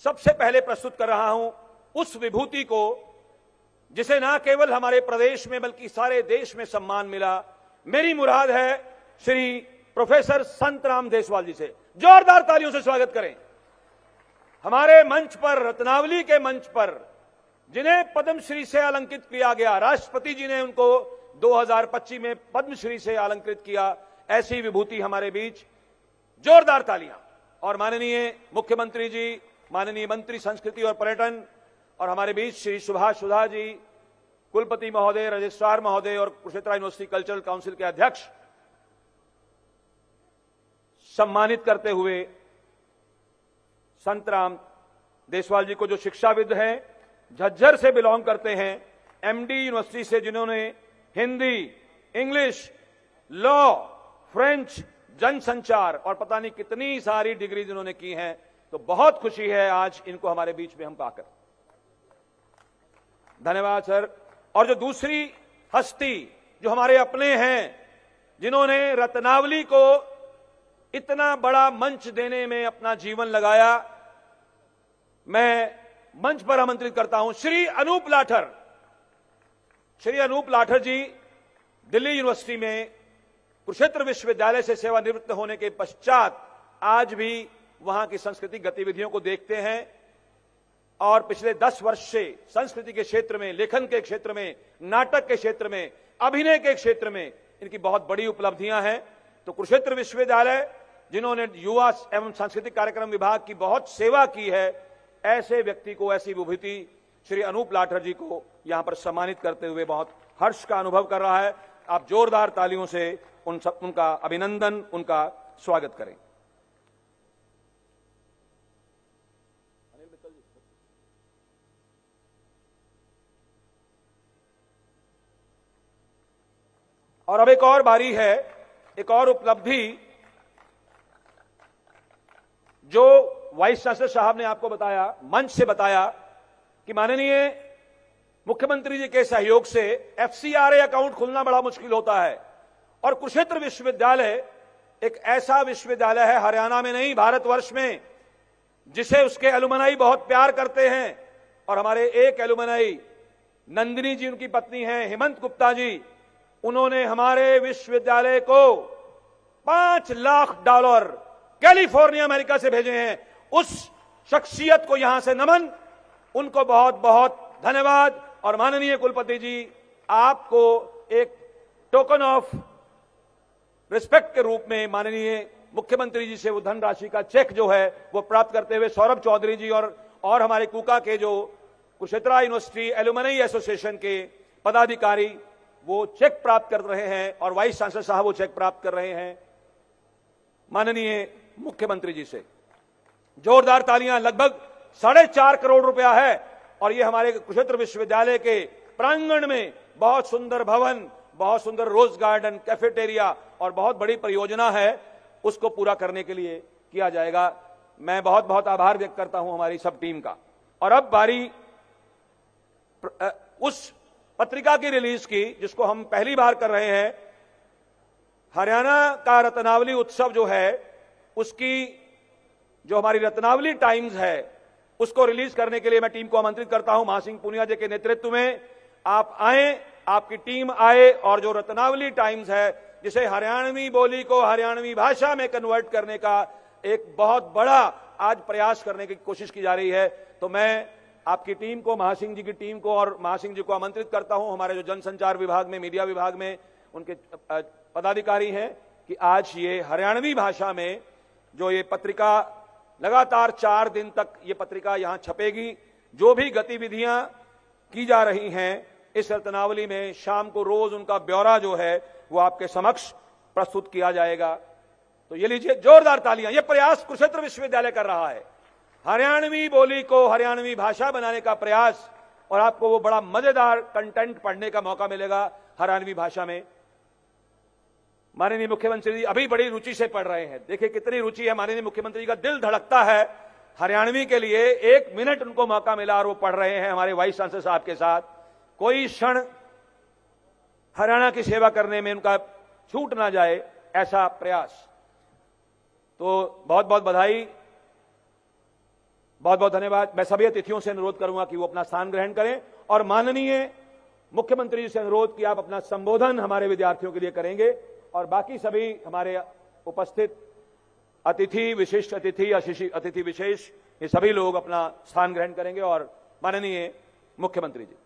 सबसे पहले प्रस्तुत कर रहा हूं उस विभूति को जिसे ना केवल हमारे प्रदेश में बल्कि सारे देश में सम्मान मिला। मेरी मुराद है श्री प्रोफेसर संतराम देशवाल जी से। जोरदार तालियों से स्वागत करें। हमारे मंच पर, रत्नावली के मंच पर, जिन्हें पद्मश्री से अलंकृत किया गया, राष्ट्रपति जी ने उनको 2025 में पद्मश्री से अलंकृत किया, ऐसी विभूति हमारे बीच। जोरदार तालियां। और माननीय मुख्यमंत्री जी, माननीय मंत्री संस्कृति और पर्यटन और हमारे बीच श्री सुभाष सुधा जी, कुलपति महोदय, रजिस्ट्रार महोदय और कुरुक्षेत्र यूनिवर्सिटी कल्चरल काउंसिल के अध्यक्ष, सम्मानित करते हुए संतराम देशवाल जी को, जो शिक्षाविद हैं, झज्जर से बिलोंग करते हैं, एमडी यूनिवर्सिटी से, जिन्होंने हिंदी, इंग्लिश, लॉ, फ्रेंच, जनसंचार और पता नहीं कितनी सारी डिग्री जिन्होंने की हैं। तो बहुत खुशी है आज इनको हमारे बीच में हम पाकर। धन्यवाद सर। और जो दूसरी हस्ती जो हमारे अपने हैं, जिन्होंने रत्नावली को इतना बड़ा मंच देने में अपना जीवन लगाया, मैं मंच पर आमंत्रित करता हूं श्री अनूप लाठर। श्री अनूप लाठर जी दिल्ली यूनिवर्सिटी में कुरुक्षेत्र विश्वविद्यालय से सेवानिवृत्त होने के पश्चात आज भी वहां की सांस्कृतिक गतिविधियों को देखते हैं और पिछले 10 वर्ष से संस्कृति के क्षेत्र में, लेखन के क्षेत्र में, नाटक के क्षेत्र में, अभिनय के क्षेत्र में इनकी बहुत बड़ी उपलब्धियां हैं। तो कुरुक्षेत्र विश्वविद्यालय, जिन्होंने युवा एवं सांस्कृतिक कार्यक्रम विभाग की बहुत सेवा की है, ऐसे व्यक्ति को, ऐसी विभूति श्री अनूप लाठर जी को यहां पर सम्मानित करते हुए बहुत हर्ष का अनुभव कर रहा है। आप जोरदार तालियों से उनका अभिनंदन, उनका स्वागत करें। और अब एक और बारी है, एक और उपलब्धि जो वाइस चांसलर साहब ने आपको बताया, मंच से बताया कि माननीय मुख्यमंत्री जी के सहयोग से एफसीआरए अकाउंट खुलना बड़ा मुश्किल होता है और कुरुक्षेत्र विश्वविद्यालय एक ऐसा विश्वविद्यालय है, हरियाणा में नहीं भारतवर्ष में, जिसे उसके एलुमनाई बहुत प्यार करते हैं। और हमारे एक एलुमनाई नंदिनी जी, उनकी पत्नी हैं हेमंत गुप्ता जी, उन्होंने हमारे विश्वविद्यालय को $5 लाख कैलिफोर्निया अमेरिका से भेजे हैं, उस शख्सियत को यहां से नमन, उनको बहुत बहुत धन्यवाद। और माननीय कुलपति जी, आपको एक टोकन ऑफ रिस्पेक्ट के रूप में माननीय मुख्यमंत्री जी से वो धनराशि का चेक जो है वो प्राप्त करते हुए सौरभ चौधरी जी और हमारे कुका के जो कुरुक्षेत्र यूनिवर्सिटी एलुमनी एसोसिएशन के पदाधिकारी वो चेक प्राप्त कर रहे हैं और वाइस चांसलर साहब वो चेक प्राप्त कर रहे हैं माननीय मुख्यमंत्री जी से। जोरदार तालियां। लगभग 4.5 करोड़ रुपया है और ये हमारे कुरुक्षेत्र विश्वविद्यालय के प्रांगण में बहुत सुंदर भवन, बहुत सुंदर रोज गार्डन, कैफेटेरिया और बहुत बड़ी परियोजना है, उसको पूरा करने के लिए किया जाएगा। मैं बहुत बहुत आभार व्यक्त करता हूं हमारी सब टीम का। और अब बारी उस पत्रिका की रिलीज की जिसको हम पहली बार कर रहे हैं। हरियाणा का रत्नावली उत्सव जो है उसकी जो हमारी रत्नावली टाइम्स है उसको रिलीज करने के लिए मैं टीम को आमंत्रित करता हूं। महासिंह पुनिया जी के नेतृत्व में आप आए, आपकी टीम आए और जो रत्नावली टाइम्स है जिसे हरियाणवी बोली को हरियाणवी भाषा में कन्वर्ट करने का एक बहुत बड़ा आज प्रयास करने की कोशिश की जा रही है। तो मैं आपकी टीम को, महासिंह जी की टीम को और महासिंह जी को आमंत्रित करता हूं, हमारे जो जनसंचार विभाग में, मीडिया विभाग में उनके पदाधिकारी हैं, कि आज ये हरियाणवी भाषा में जो ये पत्रिका लगातार 4 दिन तक ये पत्रिका यहां छपेगी। जो भी गतिविधियां की जा रही हैं इस रत्नावली में, शाम को रोज उनका ब्यौरा जो है वो आपके समक्ष प्रस्तुत किया जाएगा। तो ये लीजिए जोरदार तालियां। ये प्रयास कुरुक्षेत्र विश्वविद्यालय कर रहा है, हरियाणवी बोली को हरियाणवी भाषा बनाने का प्रयास, और आपको वो बड़ा मजेदार कंटेंट पढ़ने का मौका मिलेगा हरियाणवी भाषा में। माननीय मुख्यमंत्री जी अभी बड़ी रुचि से पढ़ रहे हैं, देखिए कितनी रुचि है माननीय मुख्यमंत्री जी का, दिल धड़कता है हरियाणवी के लिए। 1 मिनट उनको मौका मिला और वो पढ़ रहे हैं हमारे वाइस चांसलर साहब के साथ। कोई क्षण हरियाणा की सेवा करने में उनका छूट ना जाए, ऐसा प्रयास। तो बहुत बहुत बधाई, बहुत बहुत धन्यवाद। मैं सभी अतिथियों से अनुरोध करूंगा कि वो अपना स्थान ग्रहण करें और माननीय मुख्यमंत्री जी से अनुरोध कि आप अपना संबोधन हमारे विद्यार्थियों के लिए करेंगे और बाकी सभी हमारे उपस्थित अतिथि, विशिष्ट अतिथि, अतिथि विशेष, ये सभी लोग अपना स्थान ग्रहण करेंगे। और माननीय मुख्यमंत्री जी।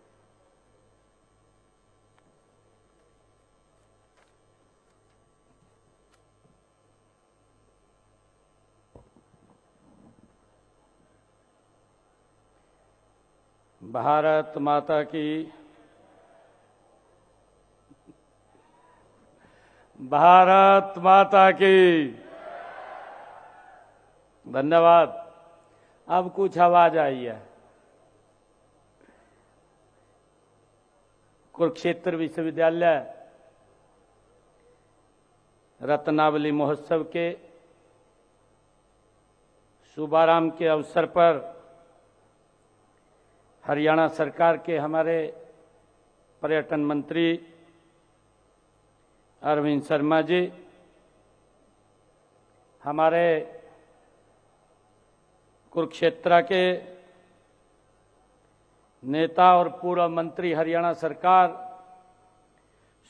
भारत माता की, भारत माता की। धन्यवाद। अब कुछ आवाज आई है। कुरुक्षेत्र विश्वविद्यालय रत्नावली महोत्सव के शुभारंभ के अवसर पर हरियाणा सरकार के हमारे पर्यटन मंत्री अरविंद शर्मा जी, हमारे कुरुक्षेत्र के नेता और पूर्व मंत्री हरियाणा सरकार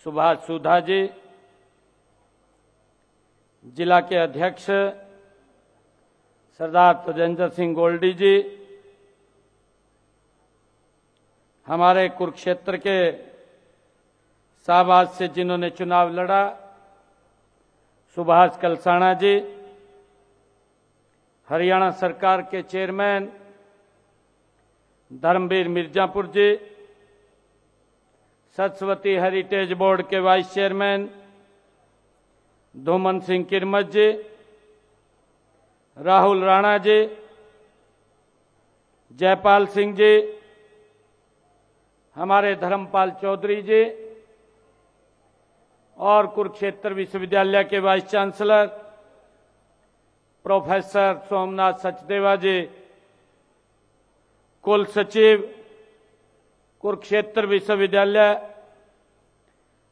सुभाष सुधा जी, जिला के अध्यक्ष सरदार तजेंद्र सिंह गोल्डी जी, हमारे कुरुक्षेत्र के शाहबाद से जिन्होंने चुनाव लड़ा सुभाष कलसाणा जी, हरियाणा सरकार के chairman Dharmveer Mirzapur ji, Saraswati heritage board के वाइस चेयरमैन धूमन सिंह किरमत जी, राहुल राणा जी, जयपाल सिंह जी, हमारे धर्मपाल चौधरी जी और कुरुक्षेत्र विश्वविद्यालय के vice chancellor professor Somnath Sachdeva ji, कुल सचिव कुरुक्षेत्र विश्वविद्यालय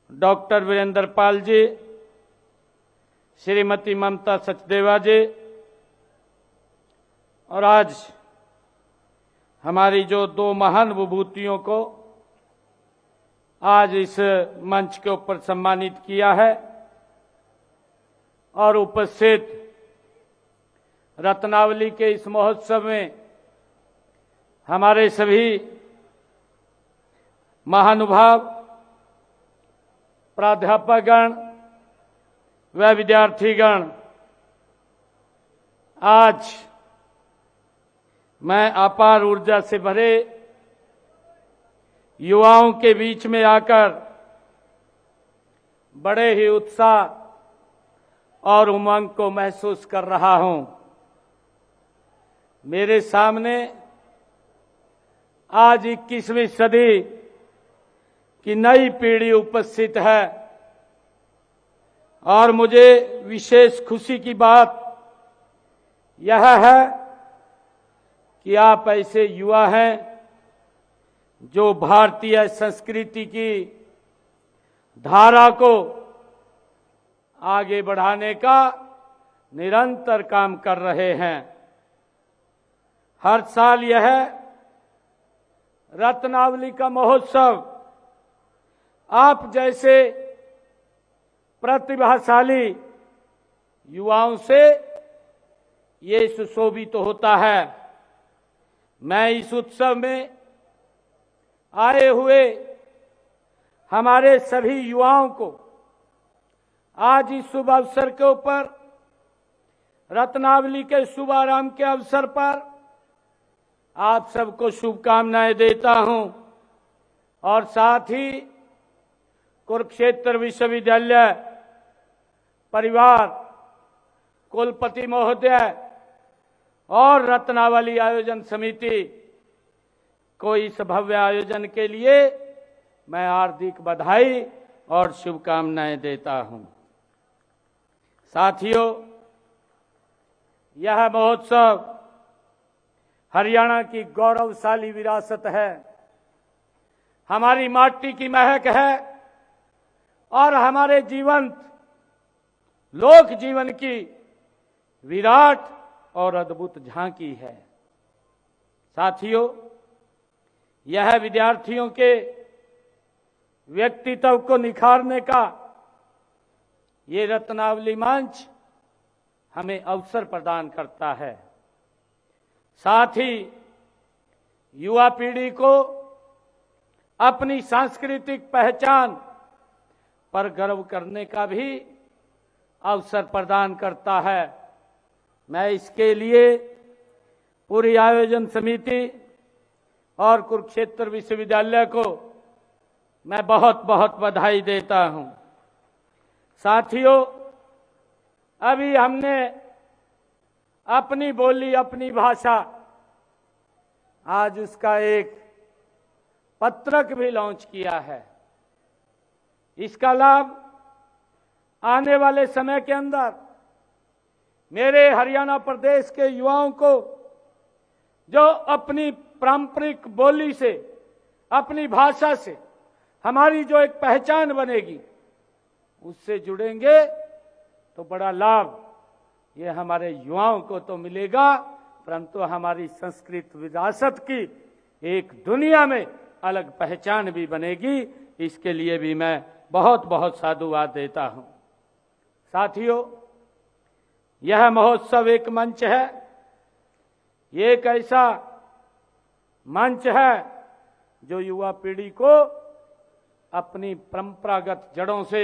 डॉक्टर वीरेंद्र पाल जी, श्रीमती ममता सचदेवा जी, और आज हमारी जो 2 महान विभूतियों को आज इस मंच के ऊपर सम्मानित किया है, और उपस्थित रत्नावली के इस महोत्सव में हमारे सभी महानुभाव, प्राध्यापकगण व विद्यार्थीगण, आज मैं अपार ऊर्जा से भरे युवाओं के बीच में आकर बड़े ही उत्साह और उमंग को महसूस कर रहा हूं। मेरे सामने आज 21वीं सदी की नई पीढ़ी उपस्थित है और मुझे विशेष खुशी की बात यह है कि आप ऐसे युवा हैं जो भारतीय संस्कृति की धारा को आगे बढ़ाने का निरंतर काम कर रहे हैं। हर साल यह रत्नावली का महोत्सव आप जैसे प्रतिभाशाली युवाओं से ये सुशोभित होता है। मैं इस उत्सव में आए हुए हमारे सभी युवाओं को आज इस शुभ अवसर के ऊपर, रत्नावली के शुभारंभ के अवसर पर आप सबको शुभकामनाएं देता हूं और साथ ही कुरुक्षेत्र विश्वविद्यालय परिवार, कुलपति महोदय और रत्नावली आयोजन समिति को इस भव्य आयोजन के लिए मैं हार्दिक बधाई और शुभकामनाएं देता हूं। साथियों, यह महोत्सव हरियाणा की गौरवशाली विरासत है, हमारी माटी की महक है और हमारे जीवंत लोक जीवन की विराट और अद्भुत झांकी है। साथियों, यह विद्यार्थियों के व्यक्तित्व को निखारने का ये रत्नावली मंच हमें अवसर प्रदान करता है। साथ ही युवा पीढ़ी को अपनी सांस्कृतिक पहचान पर गर्व करने का भी अवसर प्रदान करता है। मैं इसके लिए पूरी आयोजन समिति और कुरुक्षेत्र विश्वविद्यालय को मैं बहुत बहुत बधाई देता हूं। साथियों, अभी हमने अपनी बोली, अपनी भाषा, आज उसका एक पत्रक भी लॉन्च किया है। इसका लाभ आने वाले समय के अंदर मेरे हरियाणा प्रदेश के युवाओं को, जो अपनी पारंपरिक बोली से, अपनी भाषा से हमारी जो एक पहचान बनेगी, उससे जुड़ेंगे तो बड़ा लाभ ये हमारे युवाओं को तो मिलेगा, परंतु हमारी संस्कृत विरासत की एक दुनिया में अलग पहचान भी बनेगी। इसके लिए भी मैं बहुत बहुत साधुवाद देता हूं। साथियों, यह महोत्सव एक मंच है, ये एक ऐसा मंच है जो युवा पीढ़ी को अपनी परंपरागत जड़ों से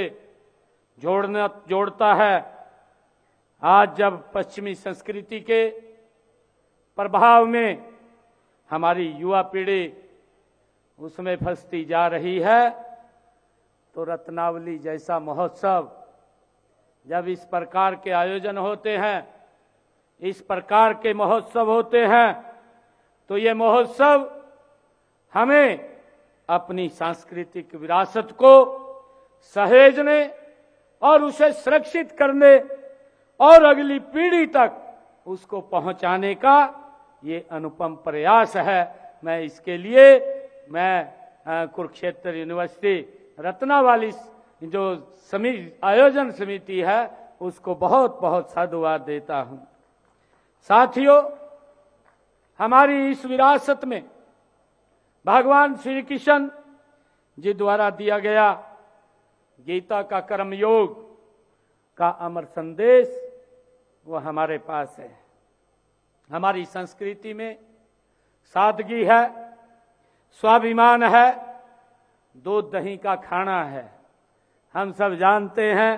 जोड़ता है। आज जब पश्चिमी संस्कृति के प्रभाव में हमारी युवा पीढ़ी उसमें फंसती जा रही है, तो रत्नावली जैसा महोत्सव जब इस प्रकार के आयोजन होते हैं, इस प्रकार के महोत्सव होते हैं, तो ये महोत्सव हमें अपनी सांस्कृतिक विरासत को सहेजने और उसे सुरक्षित करने और अगली पीढ़ी तक उसको पहुंचाने का ये अनुपम प्रयास है। मैं इसके लिए कुरुक्षेत्र यूनिवर्सिटी रत्नावली जो आयोजन समिति है उसको बहुत बहुत साधुवाद देता हूं। साथियों, हमारी इस विरासत में भगवान श्री कृष्ण जी द्वारा दिया गया गीता का कर्म योग, का अमर संदेश वो हमारे पास है। हमारी संस्कृति में सादगी है, स्वाभिमान है, दूध दही का खाना है। हम सब जानते हैं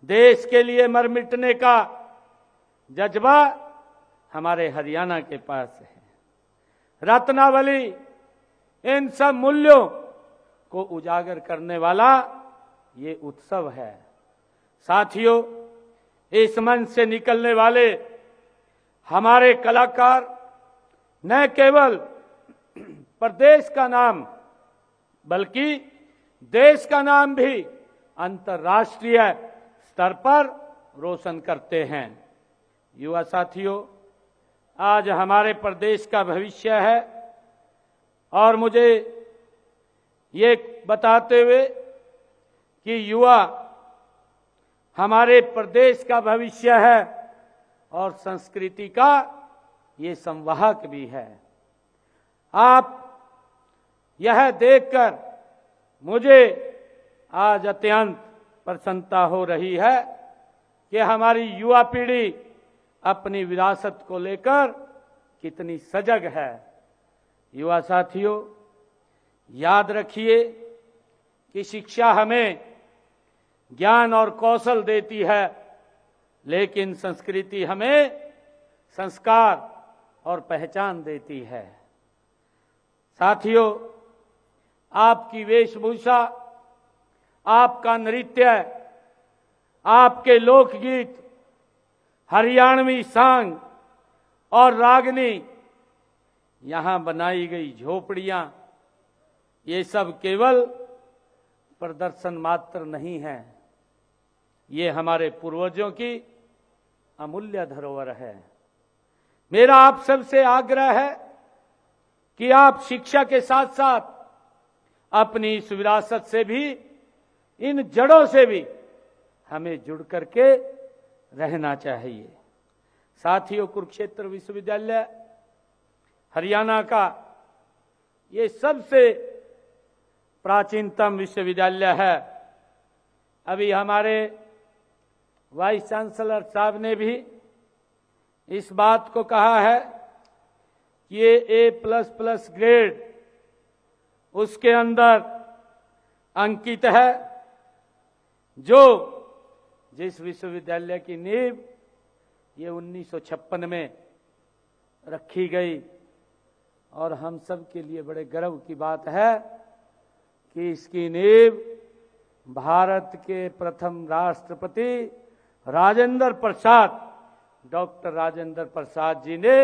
देश के लिए मर मिटने का जज्बा हमारे हरियाणा के पास है। रत्नावली इन सब मूल्यों को उजागर करने वाला ये उत्सव है। साथियों, इस मंच से निकलने वाले हमारे कलाकार न केवल प्रदेश का नाम बल्कि देश का नाम भी अंतर्राष्ट्रीय स्तर पर रोशन करते हैं। युवा साथियों, आज हमारे प्रदेश का भविष्य है और मुझे ये बताते हुए कि युवा हमारे प्रदेश का भविष्य है और संस्कृति का ये संवाहक भी है। आप यह देखकर मुझे आज अत्यंत प्रसन्नता हो रही है कि हमारी युवा पीढ़ी अपनी विरासत को लेकर कितनी सजग है। युवा साथियों, याद रखिए कि शिक्षा हमें ज्ञान और कौशल देती है, लेकिन संस्कृति हमें संस्कार और पहचान देती है। साथियों, आपकी वेशभूषा, आपका नृत्य, आपके लोकगीत, हरियाणवी सांग और रागनी, यहां बनाई गई झोपड़ियां, ये सब केवल प्रदर्शन मात्र नहीं है, ये हमारे पूर्वजों की अमूल्य धरोहर है। मेरा आप सबसे आग्रह है कि आप शिक्षा के साथ साथ अपनी इस विरासत से भी, इन जड़ों से भी हमें जुड़ करके रहना चाहिए। साथियों, कुरुक्षेत्र विश्वविद्यालय हरियाणा का ये सबसे प्राचीनतम विश्वविद्यालय है। अभी हमारे वाइस चांसलर साहब ने भी इस बात को कहा है कि ये A++ ग्रेड उसके अंदर अंकित है, जो जिस विश्वविद्यालय की नींव ये 1956 में रखी गई। और हम सब के लिए बड़े गर्व की बात है कि इसकी नींव भारत के प्रथम राष्ट्रपति डॉक्टर राजेंद्र प्रसाद जी ने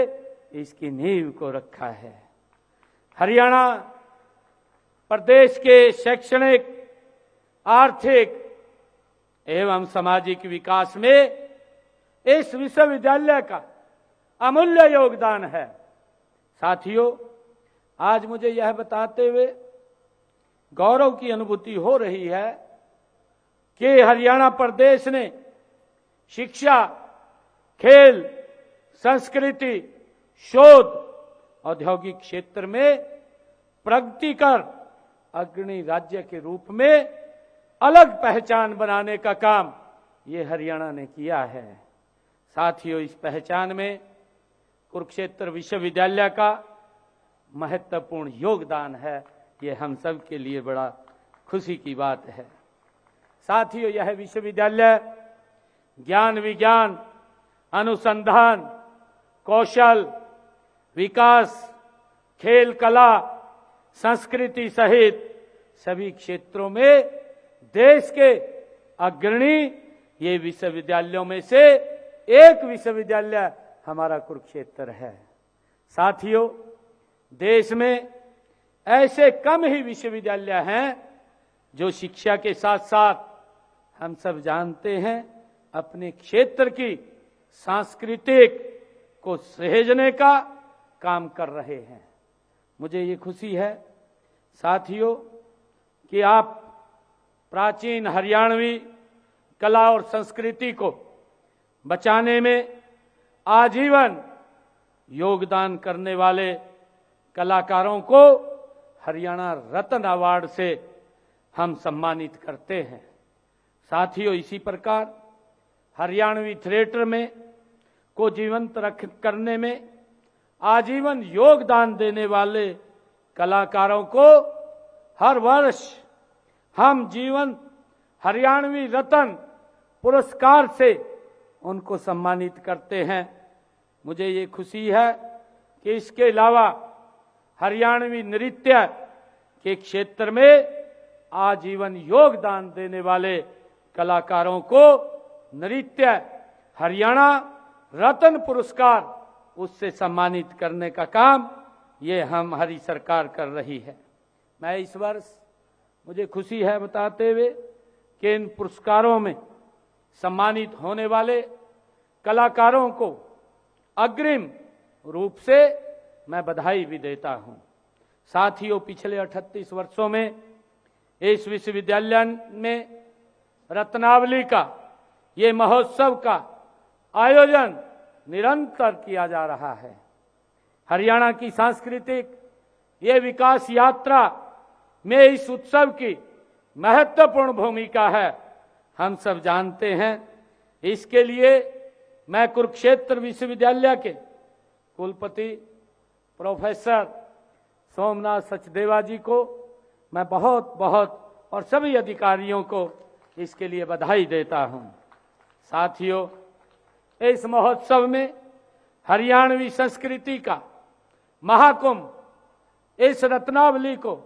इसकी नींव को रखा है। हरियाणा प्रदेश के शैक्षणिक, आर्थिक एवं सामाजिक विकास में इस विश्वविद्यालय का अमूल्य योगदान है। साथियों, आज मुझे यह बताते हुए गौरव की अनुभूति हो रही है कि हरियाणा प्रदेश ने शिक्षा, खेल, संस्कृति, शोध, औद्योगिक क्षेत्र में प्रगति कर अग्रणी राज्य के रूप में अलग पहचान बनाने का काम ये हरियाणा ने किया है। साथियों, इस पहचान में कुरुक्षेत्र विश्वविद्यालय का महत्वपूर्ण योगदान है। ये हम सब के लिए बड़ा खुशी की बात है। साथियों, यह विश्वविद्यालय ज्ञान, विज्ञान, अनुसंधान, कौशल, विकास, खेल, कला, संस्कृति सहित सभी क्षेत्रों में देश के अग्रणी ये विश्वविद्यालयों में से एक विश्वविद्यालय हमारा कुरुक्षेत्र है। साथियों, देश में ऐसे कम ही विश्वविद्यालय हैं जो शिक्षा के साथ साथ, हम सब जानते हैं, अपने क्षेत्र की सांस्कृतिक को सहेजने का काम कर रहे हैं। मुझे ये खुशी है साथियों कि आप प्राचीन हरियाणवी कला और संस्कृति को बचाने में आजीवन योगदान करने वाले कलाकारों को हरियाणा रत्न अवार्ड से हम सम्मानित करते हैं। साथियों, इसी प्रकार हरियाणवी थिएटर में को जीवंत करने में आजीवन योगदान देने वाले कलाकारों को हर वर्ष हम जीवन हरियाणवी रत्न पुरस्कार से उनको सम्मानित करते हैं। मुझे ये खुशी है कि इसके अलावा हरियाणवी नृत्य के क्षेत्र में आजीवन योगदान देने वाले कलाकारों को नृत्य हरियाणा रत्न पुरस्कार उससे सम्मानित करने का काम ये हमारी सरकार कर रही है। मैं इस वर्ष मुझे खुशी है बताते हुए कि इन पुरस्कारों में सम्मानित होने वाले कलाकारों को अग्रिम रूप से मैं बधाई भी देता हूं। साथियों, पिछले 38 वर्षों में इस विश्वविद्यालय में रत्नावली का ये महोत्सव का आयोजन निरंतर किया जा रहा है। हरियाणा की सांस्कृतिक ये विकास यात्रा में इस उत्सव की महत्वपूर्ण भूमिका है, हम सब जानते हैं। इसके लिए मैं कुरुक्षेत्र विश्वविद्यालय के कुलपति प्रोफेसर सोमनाथ सचदेवा जी को मैं बहुत बहुत और सभी अधिकारियों को इसके लिए बधाई देता हूं। साथियों, इस महोत्सव में हरियाणवी संस्कृति का महाकुंभ, इस रत्नावली को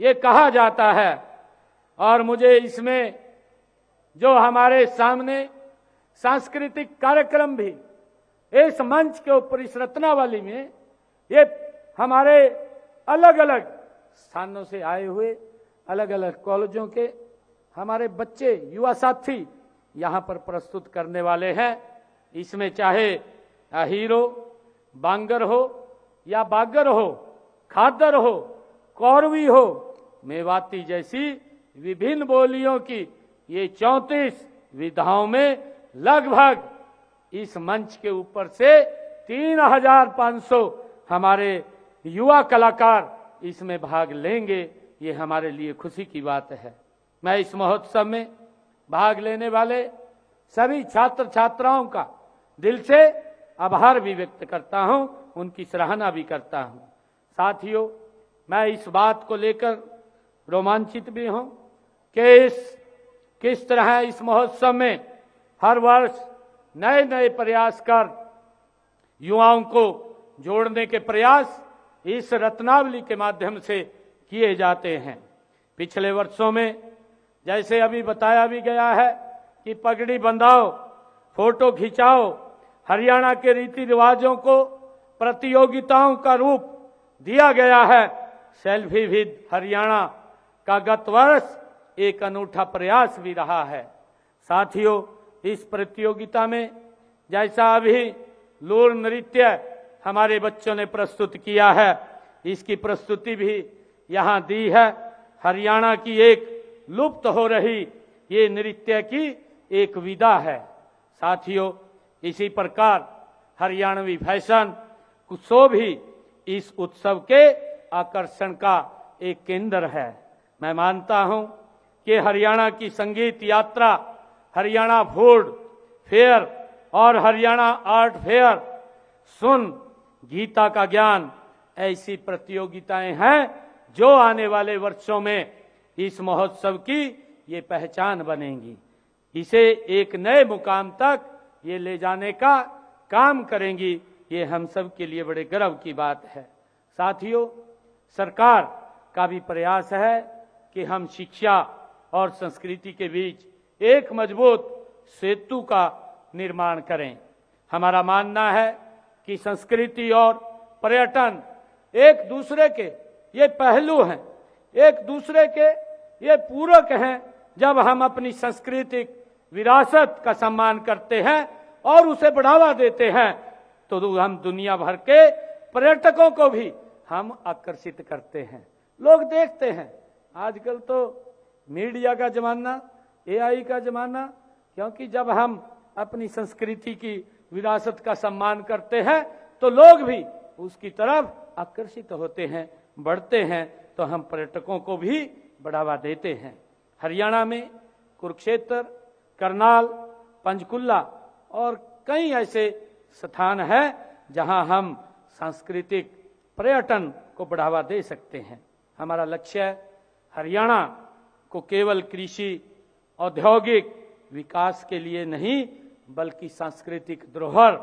ये कहा जाता है और मुझे इसमें जो हमारे सामने सांस्कृतिक कार्यक्रम भी इस मंच के ऊपर इस रत्नावली में ये हमारे अलग अलग स्थानों से आए हुए अलग अलग कॉलेजों के हमारे बच्चे युवा साथी यहाँ पर प्रस्तुत करने वाले हैं। इसमें चाहे हीरो, बांगर हो या बागर हो, खादर हो, कौरवी हो, मेवाती जैसी विभिन्न बोलियों की ये 34 विधाओं में लगभग इस मंच के ऊपर से 3500 हमारे युवा कलाकार इसमें भाग लेंगे। ये हमारे लिए खुशी की बात है। मैं इस महोत्सव में भाग लेने वाले सभी छात्र छात्राओं का दिल से आभार भी व्यक्त करता हूं, उनकी सराहना भी करता हूं। साथियों, मैं इस बात को लेकर रोमांचित भी हूं कि किस तरह इस महोत्सव में हर वर्ष नए नए प्रयास कर युवाओं को जोड़ने के प्रयास इस रत्नावली के माध्यम से किए जाते हैं। पिछले वर्षों में जैसे अभी बताया भी गया है कि पगड़ी बंधाओ, फोटो खिंचाओ, हरियाणा के रीति रिवाजों को प्रतियोगिताओं का रूप दिया गया है। सेल्फी विद हरियाणा का गत वर्ष एक अनूठा प्रयास भी रहा है। साथियों, इस प्रतियोगिता में जैसा अभी लोर नृत्य हमारे बच्चों ने प्रस्तुत किया है, इसकी प्रस्तुति भी यहाँ दी है। हरियाणा की एक लुप्त हो रही ये नृत्य की एक विधा है। साथियों, इसी प्रकार हरियाणवी फैशन शो भी इस उत्सव के आकर्षण का एक केंद्र है। मैं मानता हूं कि हरियाणा की संगीत यात्रा, हरियाणा फूड फेयर और हरियाणा आर्ट फेयर, सुन गीता का ज्ञान, ऐसी प्रतियोगिताएं हैं जो आने वाले वर्षों में इस महोत्सव की ये पहचान बनेंगी। इसे एक नए मुकाम तक ये ले जाने का काम करेंगी। ये हम सब के लिए बड़े गर्व की बात है। साथियों, सरकार का भी प्रयास है कि हम शिक्षा और संस्कृति के बीच एक मजबूत सेतु का निर्माण करें। हमारा मानना है कि संस्कृति और पर्यटन एक दूसरे के ये पहलू हैं, एक दूसरे के ये पूरक हैं। जब हम अपनी सांस्कृतिक विरासत का सम्मान करते हैं और उसे बढ़ावा देते हैं तो हम दुनिया भर के पर्यटकों को भी हम आकर्षित करते हैं। लोग देखते हैं, आजकल तो मीडिया का जमाना, AI का जमाना, क्योंकि जब हम अपनी संस्कृति की विरासत का सम्मान करते हैं तो लोग भी उसकी तरफ आकर्षित होते हैं, बढ़ते हैं, तो हम पर्यटकों को भी बढ़ावा देते हैं। हरियाणा में कुरुक्षेत्र, करनाल, पंचकुला और कई ऐसे स्थान हैं जहां हम सांस्कृतिक पर्यटन को बढ़ावा दे सकते हैं। हमारा लक्ष्य हरियाणा को केवल कृषि औद्योगिक विकास के लिए नहीं बल्कि सांस्कृतिक धरोहर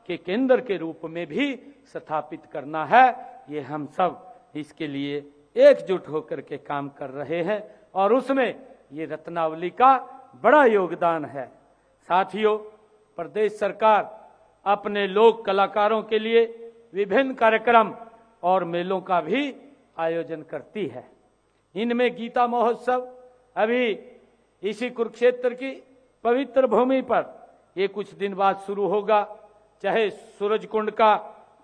के केंद्र के रूप में भी स्थापित करना है। ये हम सब इसके लिए एकजुट होकर के काम कर रहे हैं और उसमें ये रत्नावली का बड़ा योगदान है। साथियों, प्रदेश सरकार अपने लोक कलाकारों के लिए विभिन्न कार्यक्रम और मेलों का भी आयोजन करती है। इनमें गीता महोत्सव अभी इसी कुरुक्षेत्र की पवित्र भूमि पर ये कुछ दिन बाद शुरू होगा। चाहे सूरजकुंड का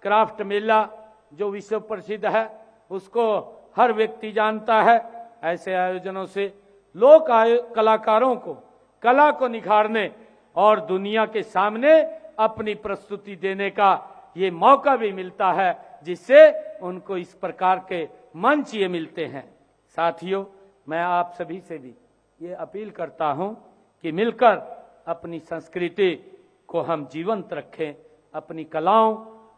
क्राफ्ट मेला जो विश्व प्रसिद्ध है उसको हर व्यक्ति जानता है। ऐसे आयोजनों से लोक कलाकारों को कला को निखारने और दुनिया के सामने अपनी प्रस्तुति देने का ये मौका भी मिलता है, जिससे उनको इस प्रकार के मंच ये मिलते हैं। साथियों, मैं आप सभी से भी ये अपील करता हूं कि मिलकर अपनी संस्कृति को हम जीवंत रखें, अपनी कलाओं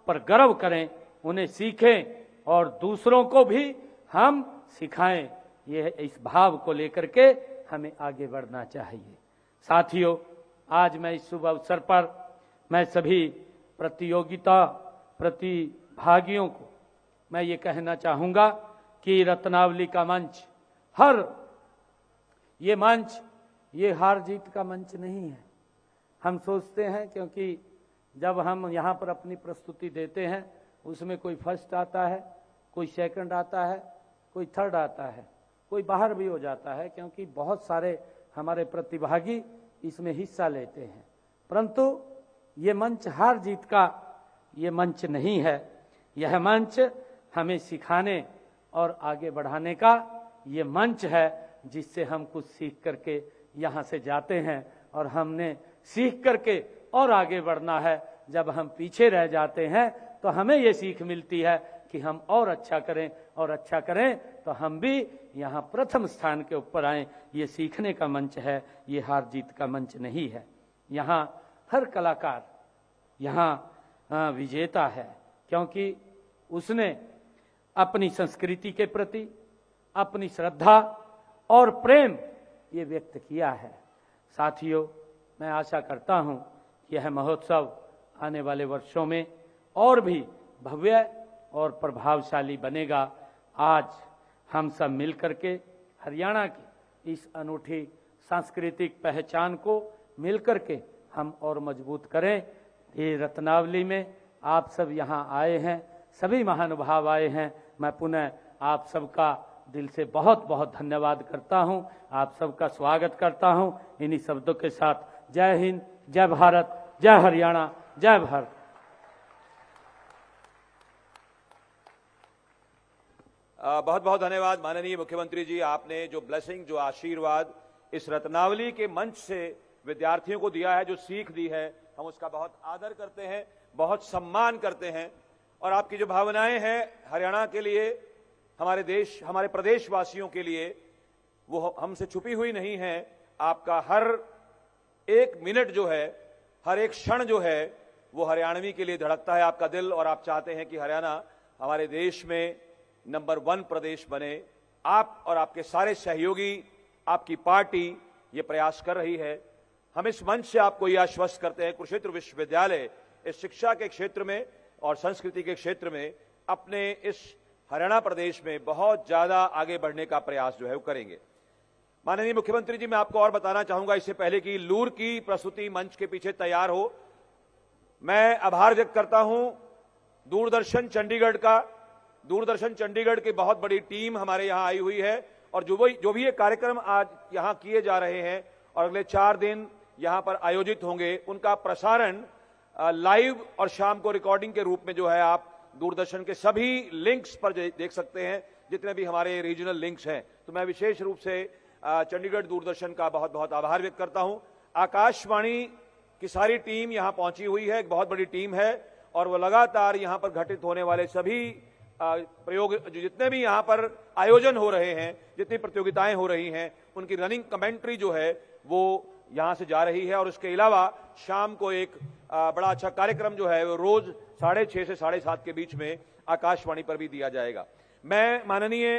पर गर्व करें, उन्हें सीखें और दूसरों को भी हम सिखाएं। ये इस भाव को लेकर के हमें आगे बढ़ना चाहिए। साथियों, आज मैं इस शुभ अवसर पर मैं सभी प्रतियोगिता प्रतिभागियों को मैं ये कहना चाहूँगा कि रत्नावली का मंच ये हार जीत का मंच नहीं है। हम सोचते हैं क्योंकि जब हम यहाँ पर अपनी प्रस्तुति देते हैं उसमें कोई फर्स्ट आता है, कोई सेकंड आता है, कोई थर्ड आता है, कोई बाहर भी हो जाता है, क्योंकि बहुत सारे हमारे प्रतिभागी इसमें हिस्सा लेते हैं। परंतु ये मंच हार जीत का ये मंच नहीं है। यह मंच हमें सिखाने और आगे बढ़ाने का ये मंच है, जिससे हम कुछ सीख करके यहाँ से जाते हैं और हमने सीख करके और आगे बढ़ना है। जब हम पीछे रह जाते हैं तो हमें ये सीख मिलती है कि हम और अच्छा करें और अच्छा करें तो हम भी यहाँ प्रथम स्थान के ऊपर आए। ये सीखने का मंच है, ये हार जीत का मंच नहीं है। यहाँ हर कलाकार यहाँ विजेता है, क्योंकि उसने अपनी संस्कृति के प्रति अपनी श्रद्धा और प्रेम ये व्यक्त किया है। साथियों, मैं आशा करता हूँ कि यह महोत्सव आने वाले वर्षों में और भी भव्य और प्रभावशाली बनेगा। आज हम सब मिलकर के हरियाणा की इस अनूठी सांस्कृतिक पहचान को मिलकर के हम और मजबूत करें। ये रत्नावली में आप सब यहाँ आए हैं, सभी महानुभाव आए हैं। मैं पुनः आप सबका दिल से बहुत बहुत धन्यवाद करता हूँ, आप सबका स्वागत करता हूँ। इन्हीं शब्दों के साथ जय हिंद, जय भारत, जय हरियाणा, जय भारत। बहुत बहुत धन्यवाद माननीय मुख्यमंत्री जी। आपने जो ब्लेसिंग, जो आशीर्वाद इस रत्नावली के मंच से विद्यार्थियों को दिया है, जो सीख दी है, हम उसका बहुत आदर करते हैं, बहुत सम्मान करते हैं। और आपकी जो भावनाएं हैं हरियाणा के लिए, हमारे देश, हमारे प्रदेशवासियों के लिए, वो हमसे छुपी हुई नहीं है। आपका हर एक मिनट जो है, हर एक क्षण जो है, वो हरियाणवी के लिए धड़कता है आपका दिल, और आप चाहते हैं कि हरियाणा हमारे देश में नंबर 1 प्रदेश बने। आप और आपके सारे सहयोगी, आपकी पार्टी ये प्रयास कर रही है। हम इस मंच से आपको ये आश्वस्त करते हैं, कुरुक्षेत्र विश्वविद्यालय इस शिक्षा के क्षेत्र में और संस्कृति के क्षेत्र में अपने इस हरियाणा प्रदेश में बहुत ज्यादा आगे बढ़ने का प्रयास जो है वो करेंगे। माननीय मुख्यमंत्री जी, मैं आपको और बताना चाहूंगा इससे पहले कि लूर की प्रस्तुति मंच के पीछे तैयार हो, मैं आभार व्यक्त करता हूं दूरदर्शन चंडीगढ़ का। दूरदर्शन चंडीगढ़ की बहुत बड़ी टीम हमारे यहां आई हुई है, और जो भी ये कार्यक्रम आज यहां किए जा रहे हैं और अगले 4 दिन यहां पर आयोजित होंगे, उनका प्रसारण लाइव और शाम को रिकॉर्डिंग के रूप में जो है आप दूरदर्शन के सभी लिंक्स पर देख सकते हैं, जितने भी हमारे रीजनल लिंक्स हैं। तो मैं विशेष रूप से चंडीगढ़ दूरदर्शन का बहुत बहुत आभार व्यक्त करता हूं। आकाशवाणी की सारी टीम यहां पहुंची हुई है, एक बहुत बड़ी टीम है, और वो लगातार यहां पर घटित होने वाले सभी प्रयोग, जितने भी यहां पर आयोजन हो रहे हैं, जितनी प्रतियोगिताएं हो रही हैं, उनकी रनिंग कमेंट्री जो है वो यहां से जा रही है और उसके अलावा शाम को एक बड़ा अच्छा कार्यक्रम जो है वो रोज 6:30 से 7:30 के बीच में आकाशवाणी पर भी दिया जाएगा। मैं माननीय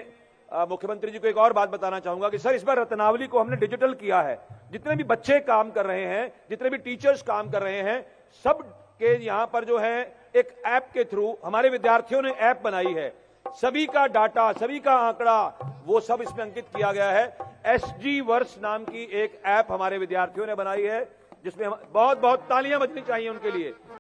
मुख्यमंत्री जी को एक और बात बताना चाहूंगा कि सर इस बार रत्नावली को हमने डिजिटल किया है। जितने भी बच्चे काम कर रहे हैं, जितने भी टीचर्स काम कर रहे हैं, सब के यहां पर जो है एक ऐप के थ्रू हमारे विद्यार्थियों ने ऐप बनाई है। सभी का डाटा, सभी का आंकड़ा वो सब इसमें अंकित किया गया है। SG वर्ष नाम की एक ऐप हमारे विद्यार्थियों ने बनाई है, जिसमें बहुत बहुत तालियां बजनी चाहिए उनके लिए।